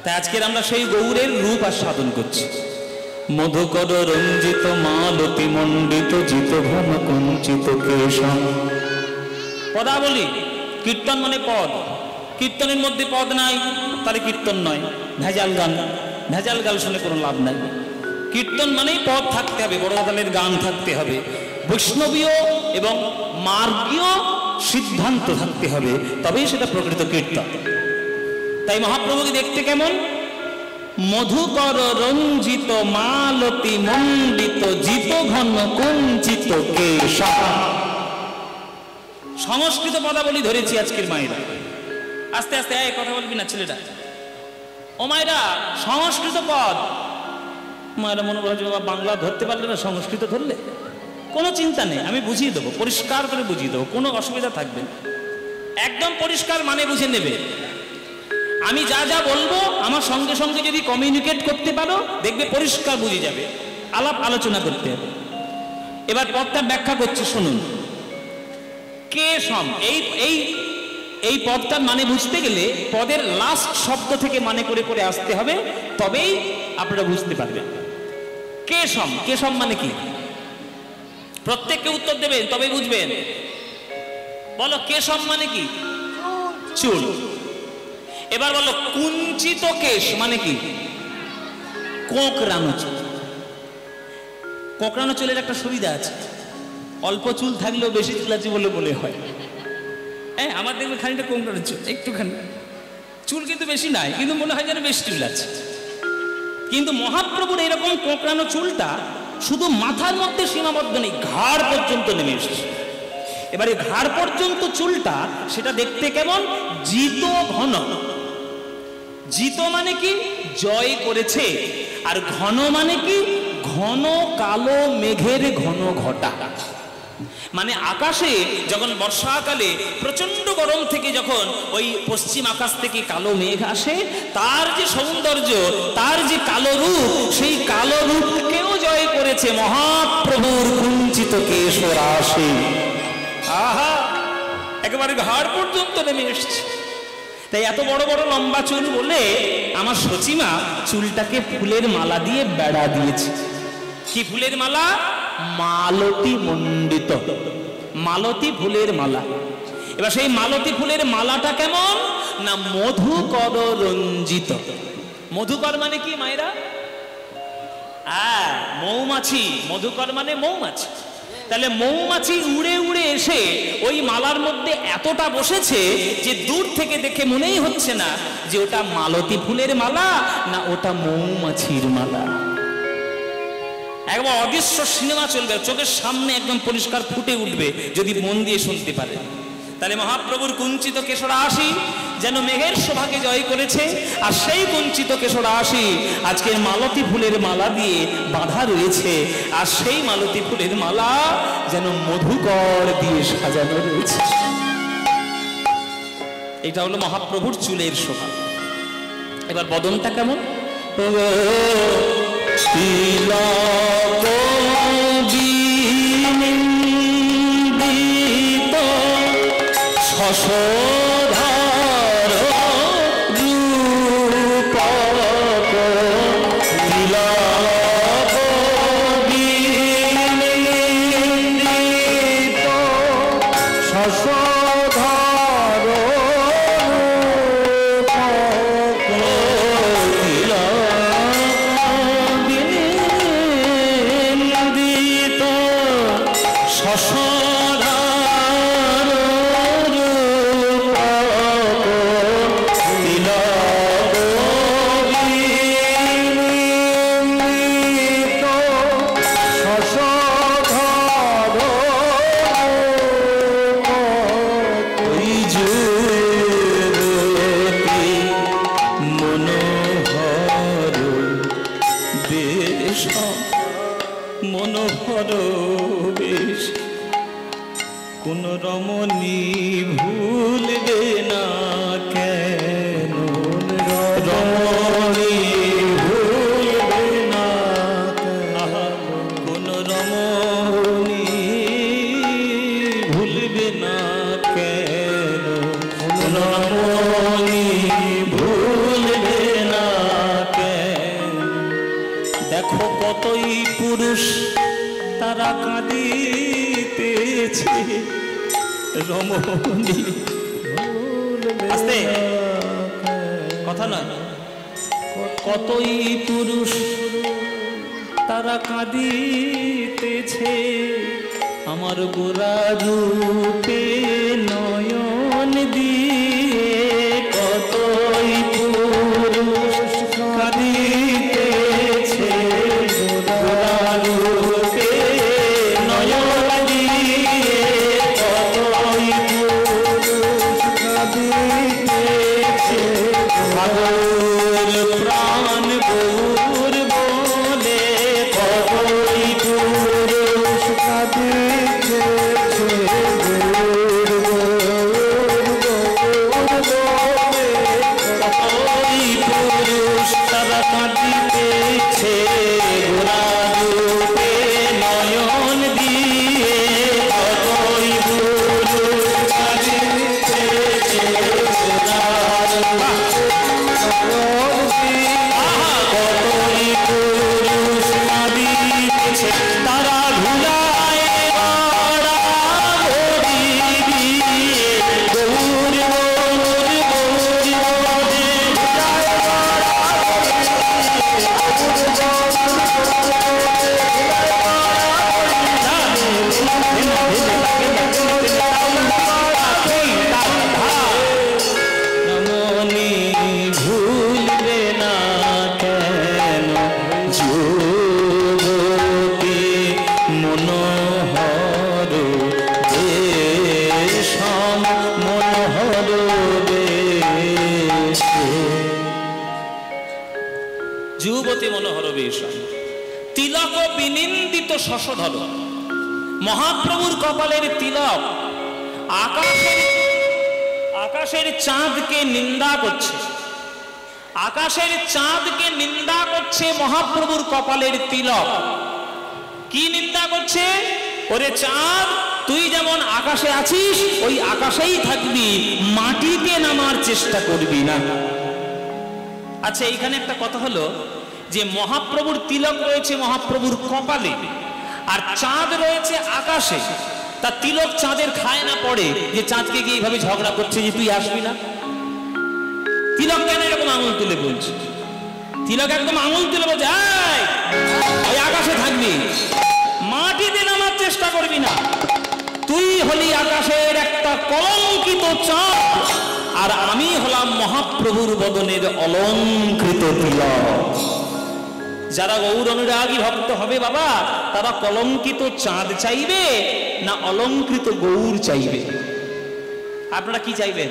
তাই আজকের আমরা সেই গৌরের রূপ আস্বাদন করছি। মধুকর রঞ্জিত মালতি মণ্ডিত জিত ঘন কুঞ্চিত কেশম। পদাবলী, কীর্তন মানে পদ, কীর্তনের মধ্যে পদ নাই তাহলে কীর্তন নয়, ভেজাল গান। ভেজাল গান শুনে কোনো লাভ নাই। কীর্তন মানেই পদ থাকতে হবে, বড় তালের গান থাকতে হবে, বৈষ্ণবীয় এবং মার্গীয় সিদ্ধান্ত থাকতে হবে, তবেই সেটা প্রকৃত কীর্তন। তাই মহাপ্রভুকে দেখতে কেমন? মধুকর রঞ্জিত মালতি মণ্ডিত জিত ঘন কুঞ্চিত কেশা। সংস্কৃত পদাবলী ধরেছি আজকের মায়েরা। আস্তে আস্তে কথা বলবি না ছেলেটা। ও মায়েরা, সংস্কৃত পদ। মায়েরা মনে করছে বাবা বাংলা ধরতে পারলে না, সংস্কৃত ধরলে কোনো চিন্তা নেই, আমি বুঝিয়ে দেবো, পরিষ্কার করে বুঝিয়ে দেবো, কোনো অসুবিধা থাকবে না। একদম পরিষ্কার মানে বুঝে নেবে। আমি যা যা বলবো আমার সঙ্গে সঙ্গে যদি কমিউনিকেট করতে পারো দেখবে পরিষ্কার বুঝে যাবে। আলাপ আলোচনা করতে হবে। এবার পদটা ব্যাখ্যা করছি, শুনুন। কেশম, এই পদটার মানে বুঝতে গেলে পদের লাস্ট শব্দ থেকে মানে করে করে আসতে হবে, তবেই আপনারা বুঝতে পারবেন। কেশম, কেশম মানে কি? প্রত্যেককে উত্তর দেবেন তবেই বুঝবেন। বলো কেশম মানে কি? চুল। এবার বলো কুঞ্চিত কেশ মানে কি? কোঁকড়ানো চুল। কোঁকড়ানো চুলের একটা সুবিধা আছে, অল্প চুল থাকলেও বেশি চুল আছে বলে বলে হয়। হ্যাঁ, আমার দেখবে খানিকটা কোঁকড়ানো চুল, একটুখানি চুল কিন্তু বেশি নাই, কিন্তু মনে হয় যেন বেশি চুল আছে। কিন্তু মহাপ্রভুর এরকম কোঁকড়ানো চুলটা শুধু মাথার মধ্যে সীমাবদ্ধ নেই, ঘাড় পর্যন্ত নেমে এসেছে। এবারে ঘাড় পর্যন্ত চুলটা সেটা দেখতে কেমন? জিত ঘন। জিত মানে কি? জয় করেছে। আর ঘন মানে কি? ঘন কালো মেঘের ঘন ঘটা। মানে আকাশে যখন বর্ষাকালে প্রচন্ড গরম থেকে যখন ওই পশ্চিম আকাশ থেকে কালো মেঘ আসে, তার যে সৌন্দর্য, তার যে কালো রূপ, সেই কালো রূপকেও জয় করেছে মহাপ্রভুর কুঞ্চিত কেশরাশি। আহা, একেবারে ঘাড় পর্যন্ত নেমে এসছে। তাই এত বড় বড় লম্বা চুল বলে আমার সচিমা চুলটাকে ফুলের মালা দিয়ে বেড়া দিয়েছে। কি ফুলের মালা? মালতী মণ্ডিত, মালতী ফুলের মালা। এবার সেই মালতী ফুলের মালাটা কেমন? না মধুকর রঞ্জিত। মধুকর মানে কি মায়েরা? মৌমাছি। মধুকর মানে মৌমাছি। তাহলে মৌমাছি উড়ে উড়ে এসে ওই মালার মধ্যে এতটা বসেছে যে দূর থেকে দেখে মনেই হচ্ছে না যে ওটা মালতী ফুলের মালা না ওটা মৌমাছির মালা। একবার অদৃশ্য সিনেমা চলবে, চোখের সামনে একদম পরিষ্কার ফুটে উঠবে যদি মন দিয়ে শুনতে পারে। তাহলে মহাপ্রভুর কুঞ্চিত কেশরাশি যেন মেঘের শোভাকে জয় করেছে, আর সেই কুঞ্চিত কেশরাশি আজকের মালতী ফুলের মালা দিয়ে বাঁধা রয়েছে, আর সেই মালতী ফুলের মালা যেন মধুকর দিয়ে সাজানো রয়েছে। এটা হলো মহাপ্রভুর চুলের শোভা। এবার বদনটা কেমন? শশধর রূপক তিলক বিনিন্দিত শশধর রূপক তিলক বিনিন্দিত মনোহর বেশ কোন রমণী ভুলবে না কেন, রমণী ভুলবে না কোন রমণী ভুলবে না কেন, রমণী ভুলবে না তারা কাঁদিতেছে রমণী। আস্তে কথা নয়, কতই পুরুষ তারা কাঁদিতেছে আমার গোরা রূপে নয়ন দিয়ে, কতই পুরুষ কাঁদিতেছে গোরা রূপে নয়ন দিয়ে, কতই পুরুষ কাঁদিতেছে পাগল প্রাণ গৌর বলে, কতই পুরুষ কাঁদিতেছে গৌর বলে, কতই পুরুষ তারা কাঁদিতেছে গোরা রূপে নয়ন দিয়ে, কতই পুরুষ কাঁদিতেছে গোরা কতই পুরুষ কাঁদিতেছে তারা ধুলায় গড়া গড়ি দিয়ে, গৌর গৌর গৌর বলে ধুলায় রমণী ভুলবে না কেন যুবতী মনোহর বেশম, মনোহর বেশ, যুবতী মনোহর বেশম, তিলক বিনিন্দিত শশধর। মহাপ্রভুর কপালের তিলক আকাশের চাঁদকে নিন্দা করছে, আকাশের চাঁদকে নিন্দা করছে মহাপ্রভুর কপালের তিলক। কি নিন্দা করছে? ওরে চাঁদ, তুই যেমন আকাশে আছিস ওই আকাশেই থাকবি, মাটিতে নামার চেষ্টা করবি না। আচ্ছা, এইখানে একটা কথা হলো যে মহাপ্রভুর তিলক রয়েছে মহাপ্রভুর কপালে, আর চাঁদ রয়েছে আকাশে। তা তিলক চাঁদের খায় না পড়ে যে চাঁদকে গিয়ে এইভাবে ঝগড়া করছে যে তুই আসবি না? তিলক কেন এরকম আঙুল তুলে বলছে? তিলক একদম আঙুল তুলে বলছে ওই আকাশে থাকবি, মাটিতে নামার চেষ্টা করবি না। তুই হলি আকাশের একটা কলঙ্কিত চাঁদ, আর আমি হলাম মহাপ্রভুর বদনের অলঙ্কৃত তিলক। যারা গৌর অনুরাগী ভক্ত হবে বাবা, তারা কলঙ্কিত চাঁদ চাইবে না অলঙ্কৃত গৌর চাইবে? আপনারা কি চাইবেন?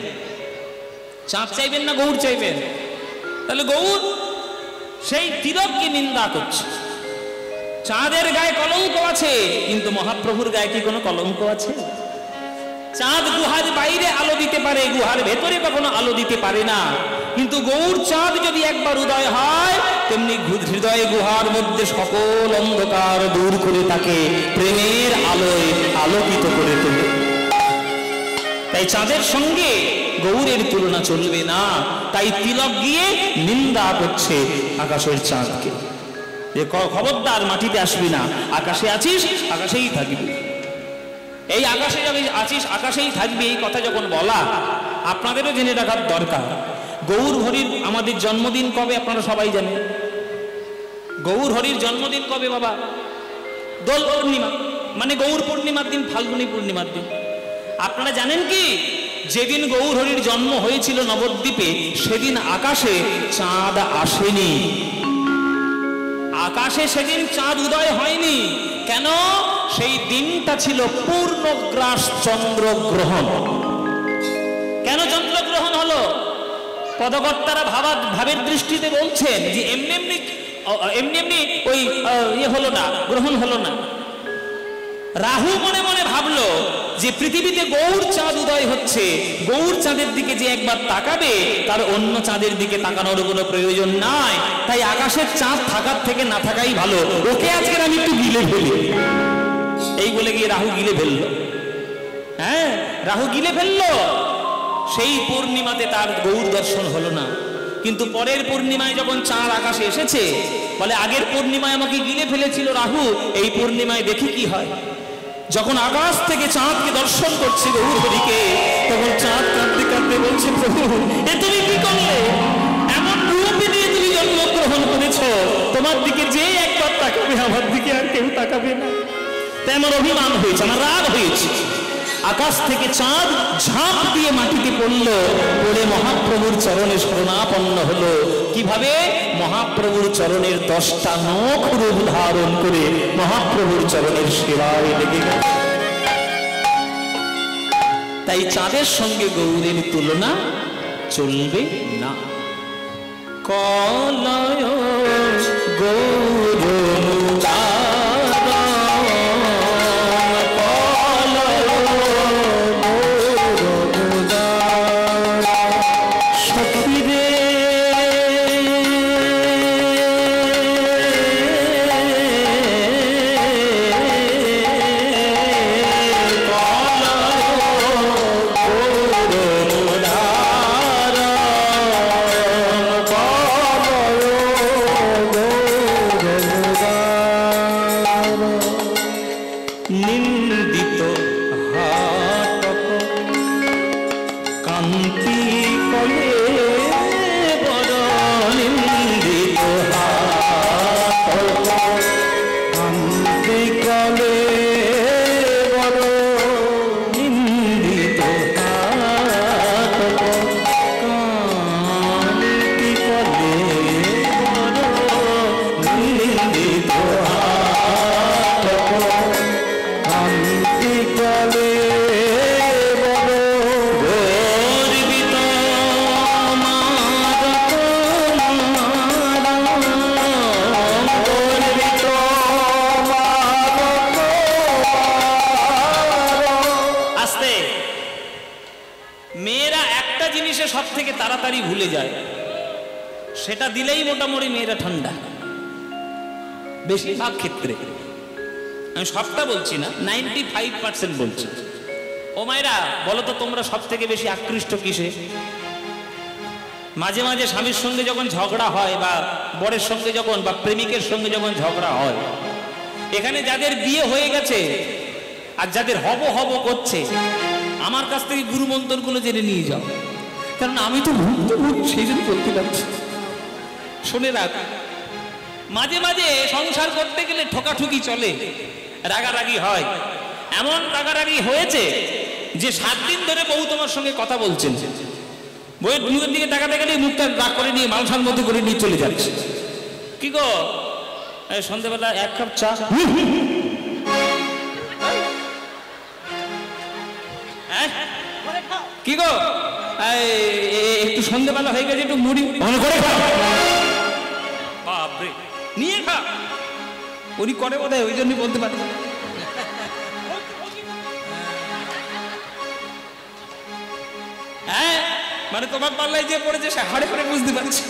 চাঁদ চাইবেন না গৌর চাইবেন? তাহলে গৌর সেই তিলককে নিন্দা করছে। চাঁদের গায়ে কলঙ্ক আছে, কিন্তু মহাপ্রভুর গায়ে কি কোনো কলঙ্ক আছে? চাঁদ গুহার বাইরে আলো দিতে পারে, গুহার ভেতরে কখনো আলো দিতে পারে না। কিন্তু গৌর চাঁদ যদি একবার উদয় হয়, তেমনি হৃদয় গুহার মধ্যে সকল অন্ধকার দূর করে তাকে প্রেমের আলোয় আলোকিত করে তোলে। তাই চাঁদের সঙ্গে গৌরের তুলনা চলবে না। তাই তিলক গিয়ে নিন্দা করছে আকাশের চাঁদকে, যে খবরদার মাটিতে আসবি না, আকাশে আছিস আকাশেই থাকবি। এই আকাশে যাবি, আছিস আকাশেই থাকবি, এই কথা যখন বলা, আপনাদেরও জেনে রাখার দরকার। গৌর হরির আমাদের জন্মদিন কবে আপনারা সবাই জানেন? গৌর হরির জন্মদিন কবে বাবা? দোল পূর্ণিমা, মানে গৌর পূর্ণিমার দিন, ফাল্গুনী পূর্ণিমার দিন। আপনারা জানেন কি, যেদিন গৌর হরির জন্ম হয়েছিল নবদ্বীপে, সেদিন আকাশে চাঁদ আসেনি। আকাশে সেদিন চাঁদ উদয় হয়নি। কেন? সেই দিনটা ছিল পূর্ণগ্রাস চন্দ্রগ্রহণ। কেন চন্দ্রগ্রহণ হলো? পদকর্তারা ভাবের দৃষ্টিতে বলছেন যে এমনি এমনি ওই হলো না, গ্রহণ হলো না। রাহু মনে মনে ভাবলো যে পৃথিবীতে গৌর চাঁদ উদয় হচ্ছে, গৌর চাঁদের দিকে যে একবার তাকাবে, তার অন্য চাঁদের দিকে তাকানোর কোনো প্রয়োজন নাই। তাই আকাশের চাঁদ থাকার থেকে না থাকাই ভালো, ওকে আজকে আমি একটু গিলে ফেলি, এই বলে গিয়ে রাহু গিলে ফেললো। রাহু গিলে ফেললো। সেই পূর্ণিমাতে তার গৌর দর্শন হলো না। কিন্তু পরের পূর্ণিমায় যখন চাঁদ আকাশে এসেছে, বলে আগের পূর্ণিমায় আমাকে গিলে ফেলেছিল রাহু, এই পূর্ণিমায় দেখি কি হয়। যখন আকাশ থেকে চাঁদকে দর্শন করছে গৌর হরিকে, তখন চাঁদ কাঁদতে কাঁদতে বলছে, প্রভু এ তুমি কি করলে? এমন রূপ নিয়ে তুমি জন্মগ্রহণ করেছ, তোমার দিকে যে একবার তাকাবে আমার দিকে আর কেউ তাকাবে না। তেমন অভিমান হয়েছে, আমার রাগ হয়েছে। আকাশ থেকে চাঁদ ঝাঁপ দিয়ে মাটিতে পড়ল, পড়ে মহাপ্রভুর চরণে শরণাপন্ন হলো। কিভাবে? মহাপ্রভুর চরণের 10টা নখ রূপ ধারণ করে মহাপ্রভুর চরণের সেবায় লেগে গেল। তাই চাঁদের সঙ্গে গৌরের তুলনা চলবে না। কলয় গৌর সব থেকে তাড়াতাড়ি ভুলে যায়, সেটা দিলেই মোটামুটি মেয়েরা ঠান্ডা। বেশিরভাগ ক্ষেত্রে, আমি সবটা বলছি না, 95% বলছি। ও মায়েরা বলো তো, তোমরা সব থেকে বেশি আকৃষ্ট কিসে? মাঝে মাঝে স্বামীর সঙ্গে যখন ঝগড়া হয়, বা বরের সঙ্গে যখন, বা প্রেমিকের সঙ্গে যখন ঝগড়া হয়, এখানে যাদের বিয়ে হয়ে গেছে আর যাদের হব হব করছে, আমার কাছ থেকে গুরু মন্ত্রগুলো জেনে নিয়ে যাও, কারণ আমি তো সেই জন্য বলতে পারছি। শুনে রাখ, মাঝে মাঝে সংসার করতে গেলে ঠকাঠুকি চলে, রাগারাগি হয়। এমন রাগারাগি হয়েছে যে 7 দিন ধরে বউ তোমার সঙ্গে কথা বলছেন, বউয়ের মুখের দিকে তাকাতে গেলে মুখটা রাগ করে নিয়ে মালসার মধ্যে করে নিয়ে চলে যাচ্ছে। কি গো, সন্ধ্যেবেলা 1 কাপ চা? কি গো, একটু সন্ধ্যেবেলা হয়ে গেছে, একটু মুড়ি মনে করে খা। বাপরে, নিয়ে খা। উনি করে বোধ হয়, ওই জন্যই বলতে পারে। হ্যাঁ, মানে তোমার পাল্লায় যে পড়েছে সে হাড়ে করে বুঝতে পারছি।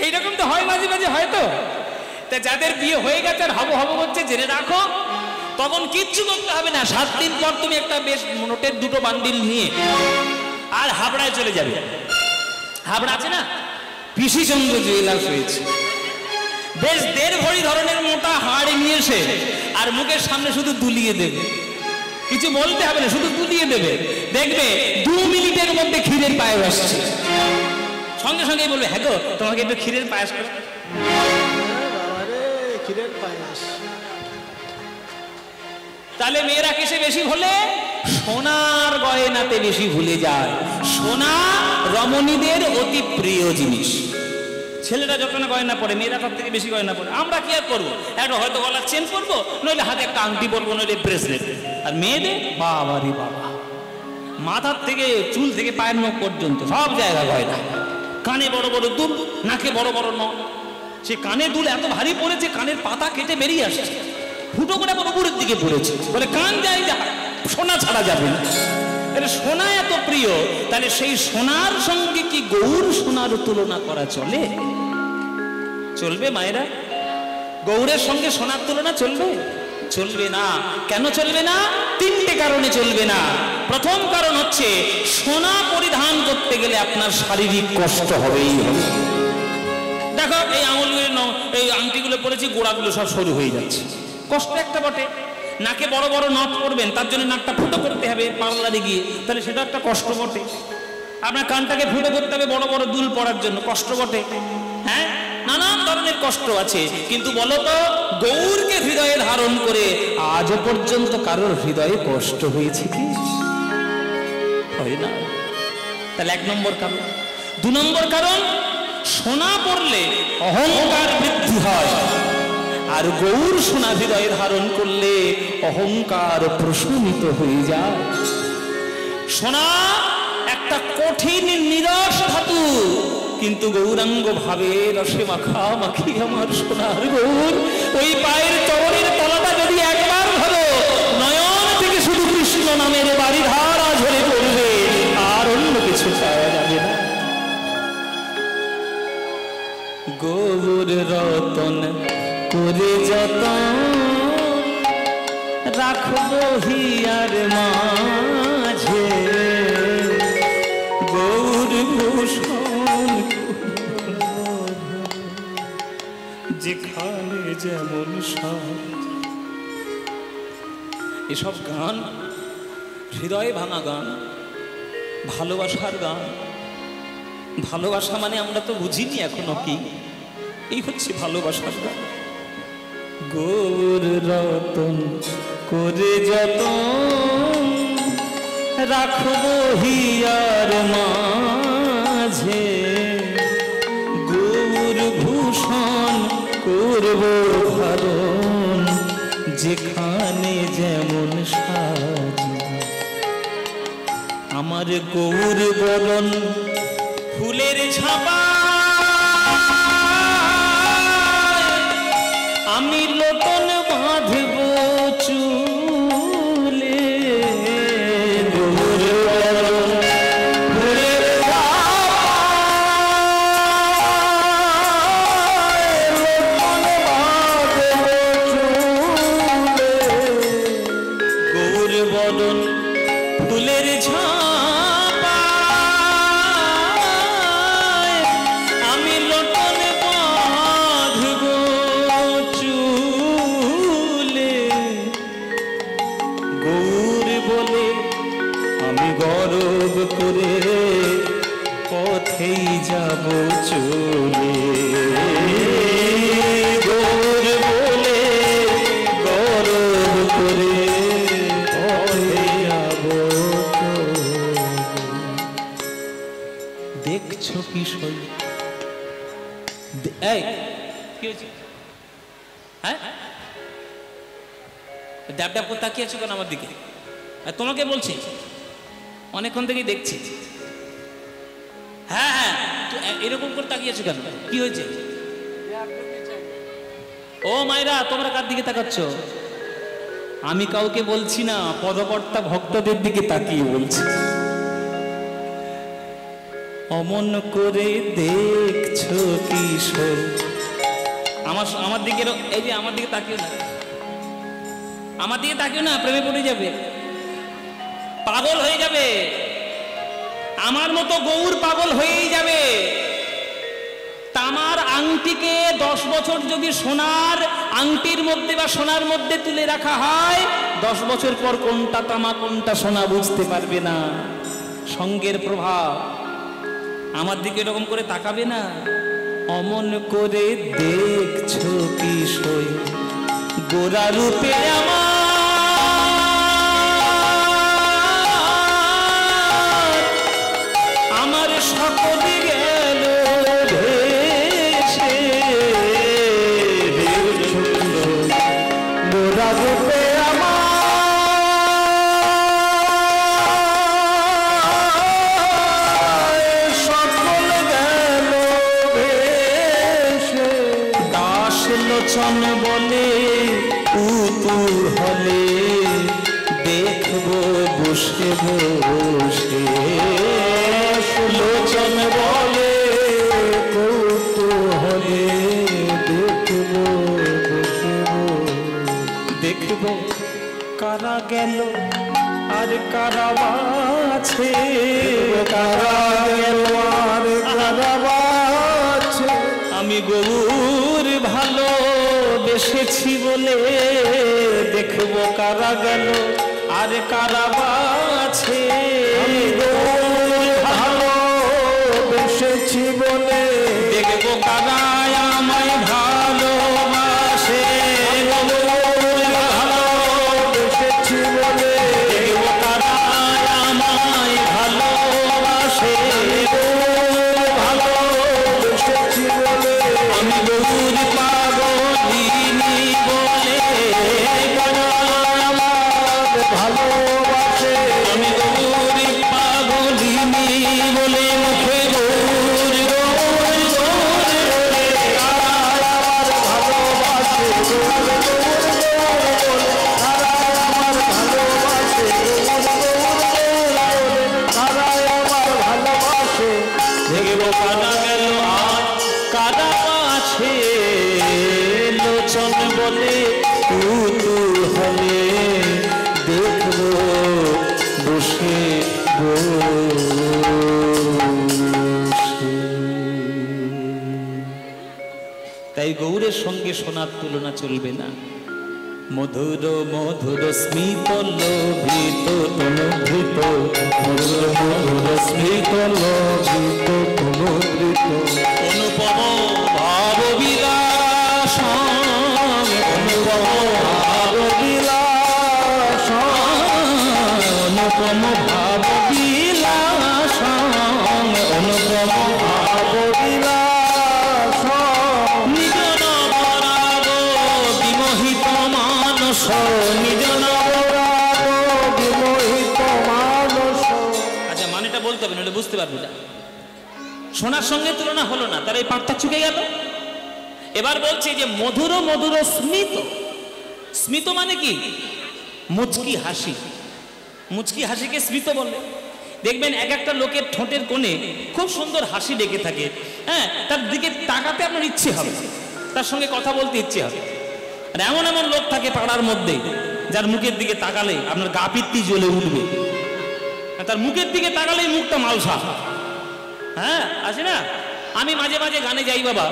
এইরকম তো হয়, মাঝে মাঝে হয়তো। তা যাদের বিয়ে হয়ে গেছে আর হব হব হচ্ছে, জেনে রাখো তখন কিচ্ছু করতে হবে না। 7 দিন পর তুমি একটা বেশ নোটের 2টো বান্ডিল নিয়ে আর হাবড়ায় চলে যাবে। হাবড়া আছে না, পিসিচন্দ্র জুয়েলার্স হয়েছে, বেশ 1.5 ভরি ধরনের মোটা হাড়ি নিয়ে এসে আর মুখের সামনে শুধু দুলিয়ে দেবে, কিছু বলতে হবে না, শুধু দুলিয়ে দেবে। দেখবে 2 মিনিটের মধ্যে ক্ষীরের পায়েস আসছে। সঙ্গে সঙ্গেই বলবে, হ্যাঁ গো তোমাকে একটু ক্ষীরের পায়েস করো। ক্ষীরের পায়েস। তাহলে মেয়েরা কিসে বেশি ভোলে? সোনার গয়নাতে বেশি ভুলে যায়। সোনা রমণীদের অতি প্রিয় জিনিস। ছেলেরা যত না গয়না পরে, মেয়েরা তার থেকে বেশি গয়না পরে। আমরা কি আর করবো, একটা হয়তো গলার চেন পরবো, নইলে হাতে একটা আংটি পরবো, নইলে ব্রেসলেট। আর মেয়েদের বাবারি বাবা, মাথার থেকে চুল থেকে পায়ের নখ পর্যন্ত সব জায়গায় গয়না। কানে বড় বড় দুল, নাকে বড় বড় নখ। সে কানে দুল এত ভারী পড়েছে, কানের পাতা কেটে বেরিয়ে আসছে, ফুটো করে বড় উপরের দিকে পড়েছে। বলে কান যাই যা, সোনা ছাড়া যাবে না। সোনা এত প্রিয়, তাহলে সেই সোনার সঙ্গে কি গৌর সোনার তুলনা করা চলে? চলবে মায়েরা? গৌরের সঙ্গে সোনার তুলনা চলবে? চলবে না। কেন চলবে না? তিনটে কারণে চলবে না। প্রথম কারণ হচ্ছে সোনা পরিধান করতে গেলে আপনার শারীরিক কষ্ট হবেই হবে। দেখো এই আঙুলগুলো, এই আংটিগুলো পরেছি, গোড়াগুলো সব সরু হয়ে যাচ্ছে, কষ্ট একটা বটে। নাকে বড় বড় নথ পরবেন, তার জন্য নাকটা ফুটো করতে হবে পার্লারে গিয়ে, তাহলে সেটা একটা কষ্ট বটে। আপনার কানটাকে ফুটো করতে হবে বড় বড় দুল পরার জন্য, কষ্ট বটে। হ্যাঁ, নানান ধরনের কষ্ট আছে। কিন্তু বলতো গৌরকে হৃদয়ে ধারণ করে আজও পর্যন্ত কারোর হৃদয়ে কষ্ট হয়েছে কি? হয় না। তাহলে এক নম্বর কারণ। দু নম্বর কারণ, সোনা পড়লে অহংকার বৃদ্ধি হয়, আর গৌর সোনা হৃদয়ে ধারণ করলে অহংকার প্রশমিত হয়ে যায়। সোনা একটা কঠিন নিরস ধাতু, কিন্তু গৌরাঙ্গ ভাবে রসে মাখামাখি আমার সোনার গৌর। ওই পায়ের চরণের তলাটা যদি একবার ধরো, নয়ন থেকে শুধু কৃষ্ণ নামের বাড়িধারা ঝরে পড়বে, আর অন্য কিছু পাওয়া যাবে না। গৌর রতন করে যতন রাখবো হিয়ার মাঝে, গৌর ভূষণ যেখানে যেমন সাজ। এসব গান হৃদয়ে ভাঙা গান, ভালোবাসার গান। ভালোবাসা মানে আমরা তো বুঝিনি এখনো কি, এই হচ্ছে ভালোবাসার গান। গৌর রতন করে যতন রাখবো হিয়ার মাঝে, গৌর ভূষণ করবো ধারণ যেখানে যেমন সাজ। আমার গৌর বরণ ফুলের ছাপা, আমি লোটন বাঁধব চুলে। গৌর বরণ ফুলের ছাপা, লোটন বাঁধব চুলে। গৌর বরণ ফুলের ছাপা, আমি লোটন বাঁধব চুলে। গৌর বলে আমি গর্ব করে পথেই যাব চলে। গৌর বলে গর্ব করে পথেই যাব চলে। দেখছো কি সই? এই কি হয়েছে? হ্যাঁ, ড্যাব ড্যাব করে তাকিয়ে আছো কেন আমার দিকে? তোমাকে বলছি, অনেকক্ষণ থেকেই দেখছি। হ্যাঁ হ্যাঁ, এরকম করে তাকিয়ে আছো কেন? কি হয়েছে? ও মায়েরা, তোমরা কার দিকে তাকাচ্ছ? আমি কাউকে বলছি না, পদকর্তা ভক্তদের দিকে তাকিয়ে বলছি। অমন করে দেখছো কিশোর, আমার দিকে, এই যে আমার দিকে তাকিও না, আমার দিকে তাকিও না, প্রেমে পড়ে যাবে, পাগল হয়ে যাবে। আমার মতো গৌর পাগল হয়েই যাবে। তামার আংটিকে 10 বছর যদি সোনার আংটির মধ্যে বা সোনার মধ্যে তুলে রাখা হয়, 10 বছর পর কোনটা তামা কোনটা সোনা বুঝতে পারবে না। সঙ্গের প্রভাব। আমার দিকে এরকম করে তাকাবে না। অমন করে দেখছো কি সই গোরা রূপে আমার সকলে গেল ভেসে। গোরা রূপে লোচন বলে কুতূহলে দেখবো বসে বসে। লোচন বলে কৌতূহলে দেখবো বসে দেখব গেল আর কারা আছে, কারা গেল আর কারা আছে। আমি গৌর ভালোবেসেছি বলে দেখবো কারা গেল আর কারা আছে। আমি গৌর ভালোবেসেছি বলে দেখবো কারা আমায় ভালোবাসে, ভালোবেসেছি বলে দেখবো কারা আমায় ভালোবাসে। ভালোবেসেছি বলে আমি গৌর পাগলিনী বলে কারা আমার ভালোবাসে। আমি গৌর পাগলিনী বলে মুখে গৌর গৌর গৌর কারা আমার ভালোবাসে, গৌর গৌর গৌর বলে। কারা আমার ভালোবাসে, গৌর গৌর গৌর বলে। কারা আমার ভালোবাসে। দেখবো কারা গেল আর কারা আছে। লোচন বলে কুতূহলে দেখবো বসে তাই গৌরের সঙ্গে সোনার তুলনা চলবে না। মধুর মধুর স্মিত লোভিত অনুভৃত, মধুর মধুর স্মিত লোভিত অনুভৃত, অনুপম ভাব বিলাস, অনুপম ভাব বিলাস, অনুপম ভাব বিলাস, অনুপম ভাব বিলাস, নিজ নবরাগ বিমোহিত মানস, নিজ নবরাগ বিমোহিত মানস। আচ্ছা মানেটা বলতে হবে নাহলে বুঝতে পারবি না। সোনার সঙ্গে তুলনা হলো না, তার এই পাঠটা চুকে গেল। এবার বলছে যে মধুর মধুর স্মিত। স্মিত মানে কি? মুচকি হাসি। মুচকি হাসিকে স্মিত বলে। দেখবেন এক একটা লোকের ঠোঁটের কোণে খুব সুন্দর হাসি ডেকে থাকে, হ্যাঁ, তার দিকে তাকাতে আপনার ইচ্ছে হবে, তার সঙ্গে কথা বলতে ইচ্ছে হবে। আর এমন এমন লোক থাকে পাড়ার মধ্যে যার মুখের দিকে তাকালে আপনার গা পিত্তি জ্বলে উঠবে, তার মুখের দিকে তাকালেই মুখটা মালসা। হ্যাঁ আছে না? আমি মাঝে মাঝে গানে যাই বাবা,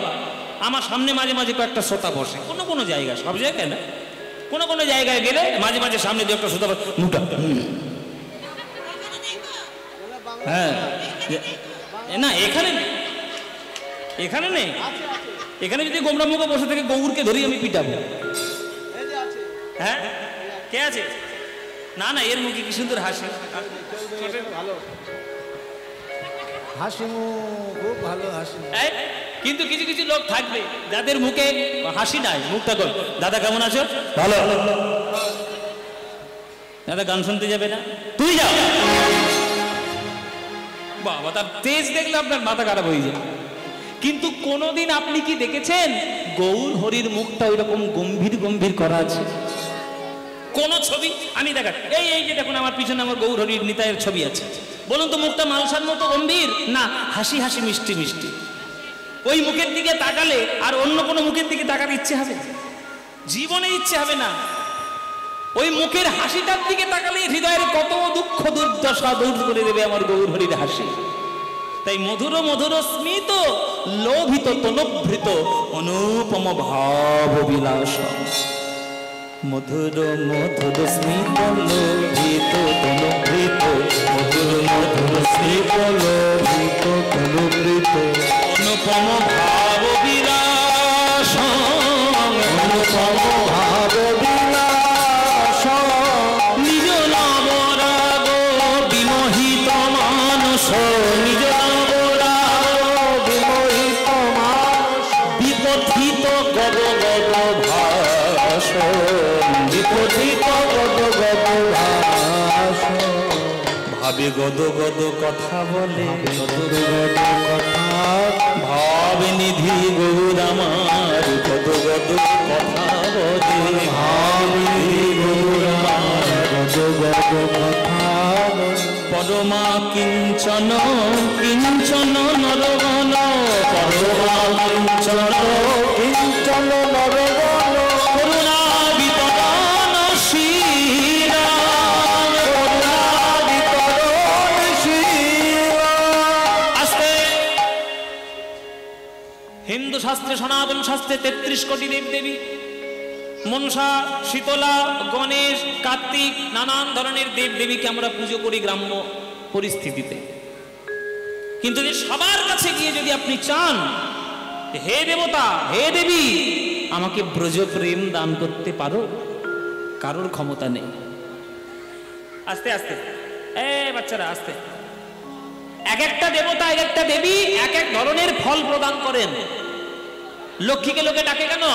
আমার সামনে মাঝে মাঝে কয়েকটা শ্রোতা বসে, কোনো কোনো জায়গায়, সব জায়গায় না, কোনো কোনো জায়গায় গেলে মাঝে মাঝে সামনে দিয়ে একটা শ্রোতা মুখটা, হ্যাঁ না এখানে নেই, এখানে নেই, এখানে যদি গোমরা মুখে বসে থেকে গৌরকে ধরি আমি পিটাবো। হ্যাঁ কে আছে? না না এর মুখে কি সুন্দর হাসি, হাসি খুব ভালো হাসি। কিন্তু কিছু কিছু লোক থাকবে যাদের মুখে হাসি নাই, মুখটা কর, দাদা কেমন আছো? ভালো। দাদা গান শুনতে যাবে না? তুই যা। বাবা তার তেজ দেখলে আপনার মাথা খারাপ হয়ে যায়। কিন্তু কোনোদিন আপনি কি দেখেছেন গৌর হরির মুখটা ওই রকম গম্ভীর গম্ভীর করা আছে? কোন ছবি আমি দেখা, এই এই যে দেখুন আমার পিছনে আমার গৌর হরির নিতাইয়ের ছবি আছে, বলুন তো মুখটা মালসার মতো গম্ভীর না হাসি হাসি মিষ্টি মিষ্টি? ওই মুখের দিকে তাকালে আর অন্য কোনো মুখের দিকে তাকার ইচ্ছে হবে? জীবনে ইচ্ছে হবে না। ওই মুখের হাসিটার দিকে তাকালে হৃদয়ের কত দুঃখ দুর্দশা দূর করে দেবে আমার গৌর হরির হাসি। তাই মধুর মধুর স্মিত লোভিত তনুভৃত অনুপম ভাব বিলাস, মধুর মধুর স্মিত লোভিত তনুভৃত, মধুর মধুর স্মিত লোভিত তনুভৃত, অনুপম ভাব বিলাস, অনুপম ভাব বিলাস, নিজ নবরাগ বিমোহিত মানস, নিজ নবরাগ বিমোহিত মানস, বিপথিত গদ গদ ভাস, বিপথিত গদ গদ ভাস, ভাবে গদ গদ কথা বলে, গদ গদ কথা ভাবে নিধি গৌর আমার, গদ গদ কথা বলে, ভাবে নিধি গৌর আমার, গদ গদ কথা বলে, পরমা কিঞ্চন কিঞ্চন নরগণ, পরমা কিঞ্চন কিঞ্চন নরগণ, করুণা বিতরণ শিরা, হিন্দু শাস্ত্রে, সনাতন শাস্ত্রে 33 কোটি দেবদেবী, মনসা, শীতলা, গণেশ, কার্তিক, নানান ধরনের দেবদেবীকে আমরা পুজো করি গ্রাম্য পরিস্থিতিতে। কিন্তু যদি সবার কাছে গিয়ে যদি আপনি চান, হে দেবতা, হে দেবী, আমাকে ব্রজ প্রেম দান করতে পারো, কারোর ক্ষমতা নেই। আস্তে আস্তে, বাচ্চারা আস্তে। এক একটা দেবতা, এক একটা দেবী এক এক ধরনের ফল প্রদান করেন। লক্ষ্মীকে লোকে ডাকে কেন?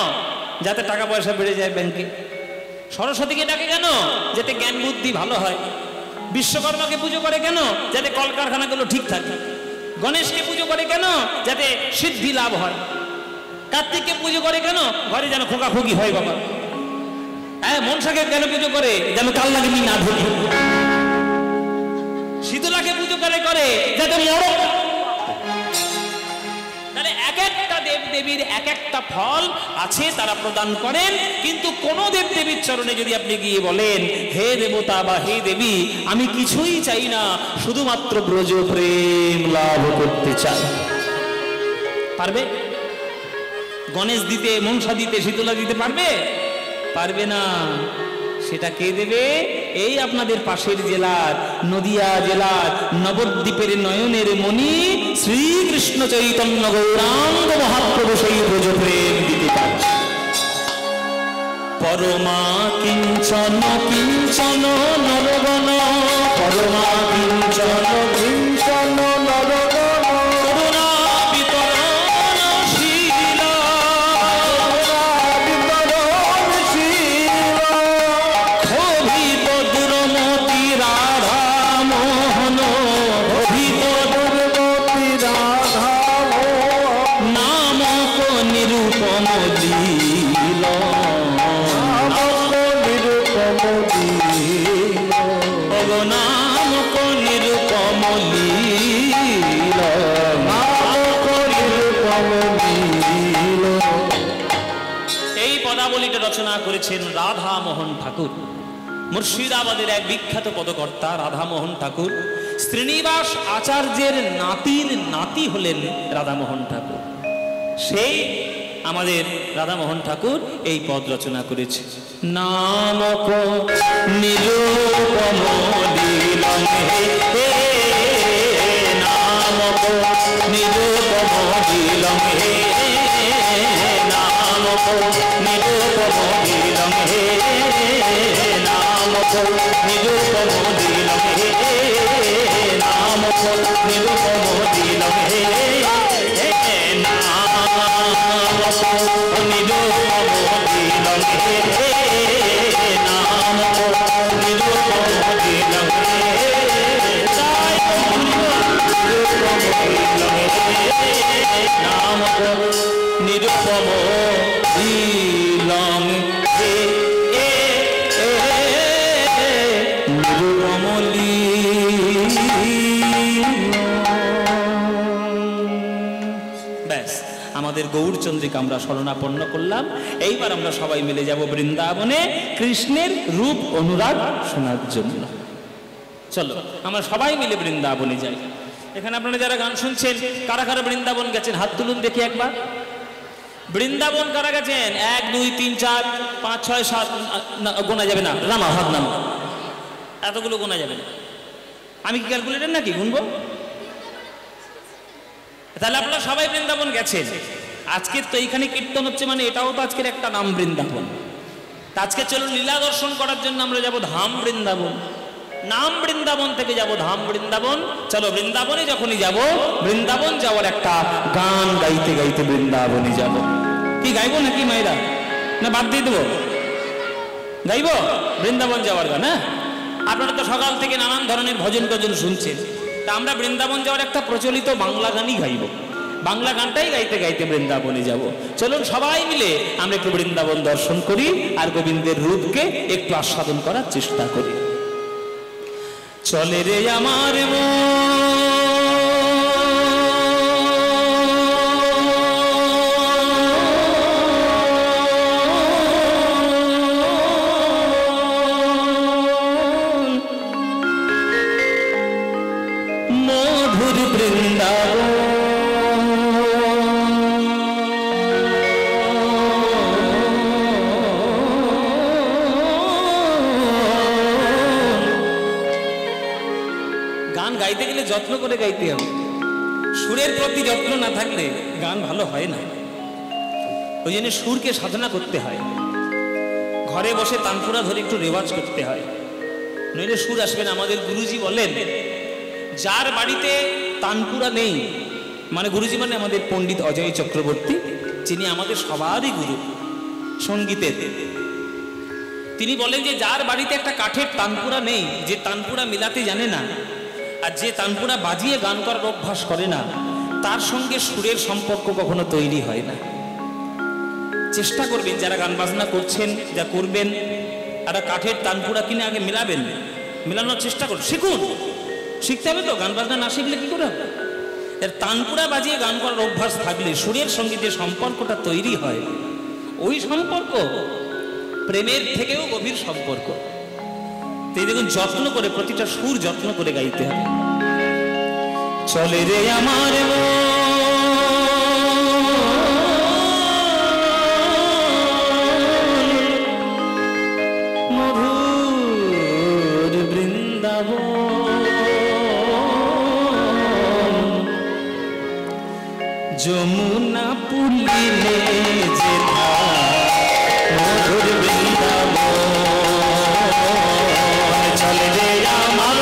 যাতে টাকা পয়সা বেড়ে যায় ব্যাংকে। সরস্বতীকে ডাকে কেন? যাতে জ্ঞান বুদ্ধি ভালো হয়। বিশ্বকর্মাকে পুজো করে কেন? যাতে কলকারখানাগুলো ঠিক থাকে। গণেশকে পুজো করে কেন? যাতে সিদ্ধি লাভ হয়। কার্তিককে পুজো করে কেন? ঘরে যেন খোকাখুকি হয় বাবা। মনসাকে কেন পুজো করে? যেন কালনাগিনী না ধরি। শীতলাকে পুজো করে যাতে মরক। তাহলে এক একটা দেব দেবীর এক একটা ফল আছে, তারা প্রদান করেন। কিন্তু কোন দেব দেবীর চরণে যদি আপনি গিয়ে বলেন, হে দেবতা বা হে দেবী, আমি কিছুই চাই না, শুধুমাত্র ব্রজ প্রেম লাভ করতে চাই, পারবে? গণেশ দিতে, মনসা দিতে, শীতলা দিতে পারবে? পারবে না। সেটা কে দেবে? এই আপনাদের পাশের জেলার, নদিয়া জেলার নবদ্বীপের নয়নের মণি শ্রীকৃষ্ণ চৈতন্য গৌরাঙ্গ মহাপ্রভু সেই ব্রজ প্রেম দিতে পারে। পরমা কিঞ্চন কিঞ্চন নরগণ, পরমা কিঞ্চন কিঞ্চন নরগণ, করুণা বিতরণশীল, ক্ষোভিত দুর্মতি রাধা মোহন, ক্ষোভিত দুর্মতি রাধা মোহন, নামক নিরূপম লীল, নামক নিরূপম লীল, নামক নিরূপম লীল। এই পদাবলীটা রচনা করেছেন রাধা মোহন ঠাকুর, মুর্শিদাবাদের এক বিখ্যাত পদকর্তা রাধা মোহন ঠাকুর। শ্রীনিবাস আচার্যের নাতির নাতি হলেন রাধা মোহন ঠাকুর। সেই আমাদের রাধা মোহন ঠাকুর এই পদ রচনা করেছে। নামক নিরূপম লীলং হে, নামক নিরূপম লীলং হে, নামক নিরূপম লীলং হে, নামক নিরূপম লীলং হে, নামক নিরূপম লীলং হে, নিরূপম লীলং হে, নিরূপম লীল। ব্যাস, আমাদের গৌরচন্দ্রিকা আমরা শরণাপন্ন করলাম। এইবার আমরা সবাই মিলে যাব বৃন্দাবনে কৃষ্ণের রূপ অনুরাগ শোনার জন্য। চলো আমরা সবাই মিলে বৃন্দাবনে যাই। এখানে আপনারা যারা গান শুনছেন, কারা কারা বৃন্দাবন গেছেন হাত তুলুন দেখি একবার। বৃন্দাবন কারা গেছেন? 1 2 3 4 5 6 7, গোনা যাবে না, নামা হাত নামা, এতগুলো গোনা যাবে না। আমি কি ক্যালকুলেটর নাকি গুনবো? তাহলে আপনারা সবাই বৃন্দাবন গেছেন। আজকে তো এইখানে কীর্তন হচ্ছে, মানে এটাও তো আজকের একটা নাম বৃন্দাবন। আজকে চলুন লীলা দর্শন করার জন্য আমরা যাব ধাম বৃন্দাবন। নাম বৃন্দাবন থেকে যাব ধাম বৃন্দাবন। চলো বৃন্দাবনে যখনই যাব, বৃন্দাবন যাওয়ার একটা গান গাইতে গাইতে বৃন্দাবনে যাব। কি গাইবো নাকি মায়েরা? না বাদ দিয়ে দেবো? গাইবো বৃন্দাবন যাওয়ার গান। হ্যাঁ, আপনারা তো সকাল থেকে নানান ধরনের ভজন টজন শুনছেন, তা আমরা বৃন্দাবন যাওয়ার একটা প্রচলিত বাংলা গানই গাইব। বাংলা গানটাই গাইতে গাইতে বৃন্দাবনে যাব। চলুন সবাই মিলে আমরা একটু বৃন্দাবন দর্শন করি আর গোবিন্দের রূপকে একটু আস্বাদন করার চেষ্টা করি। চলে রে আমার মধুর বৃন্দাবন, যত্ন করে গাইতে হবে। সুরের প্রতি যত্ন না থাকলে গান ভালো হয় না। ওই জন্য সুরকে সাধনা করতে হয়, ঘরে বসে তানপুরা ধরে একটু রেওয়াজ করতে হয়, নইলে সুর আসবে না। আমাদের গুরুজি বলেন, যার বাড়িতে তানপুরা নেই, মানে গুরুজি মানে আমাদের পণ্ডিত অজয় চক্রবর্তী, যিনি আমাদের সবারই গুরু সঙ্গীতের, তিনি বলেন যে যার বাড়িতে একটা কাঠের তানপুরা নেই, যে তানপুরা মিলাতে জানে না আর যে তানপুরা বাজিয়ে গান করার অভ্যাস করে না, তার সঙ্গে সুরের সম্পর্ক কখনো তৈরি হয় না। চেষ্টা করবেন যারা গান বাজনা করছেন, যা করবেন, একটা কাঠের তানপুরা কিনে আগে মেলাবেন, মেলানোর চেষ্টা করুন, শিখুন। শিখতে হবে তো, গান বাজনা না শিখলে কি করে হবে? এর তানপুরা বাজিয়ে গান করার অভ্যাস থাকলে সুরের সঙ্গে যে সম্পর্কটা তৈরি হয়, ওই সম্পর্ক প্রেমের থেকেও গভীর সম্পর্ক। তাই দেখুন, যত্ন করে প্রতিটা সুর যত্ন করে গাইতে হবে। চলে রে আমার মধুর বৃন্দাবন, যমুনা পুলিনে যে মধুর বৃন্দাবন, চলে রে আমার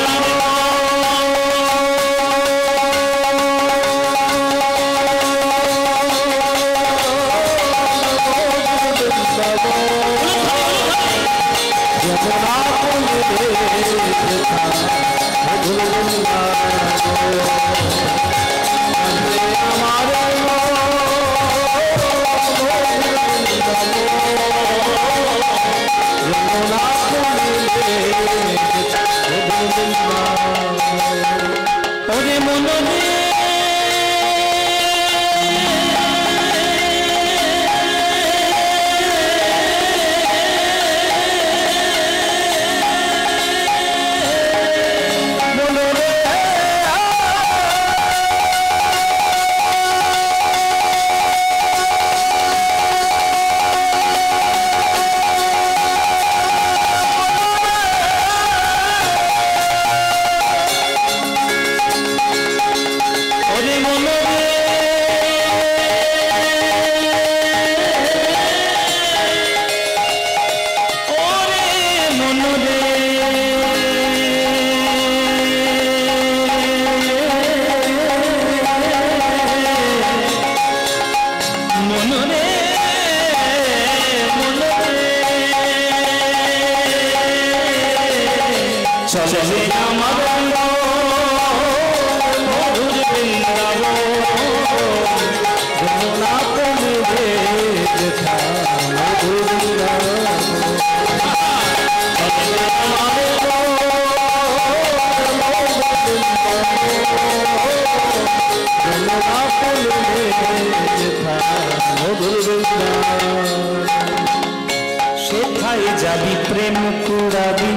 সেথায় যাবি প্রেম কুড়াবি,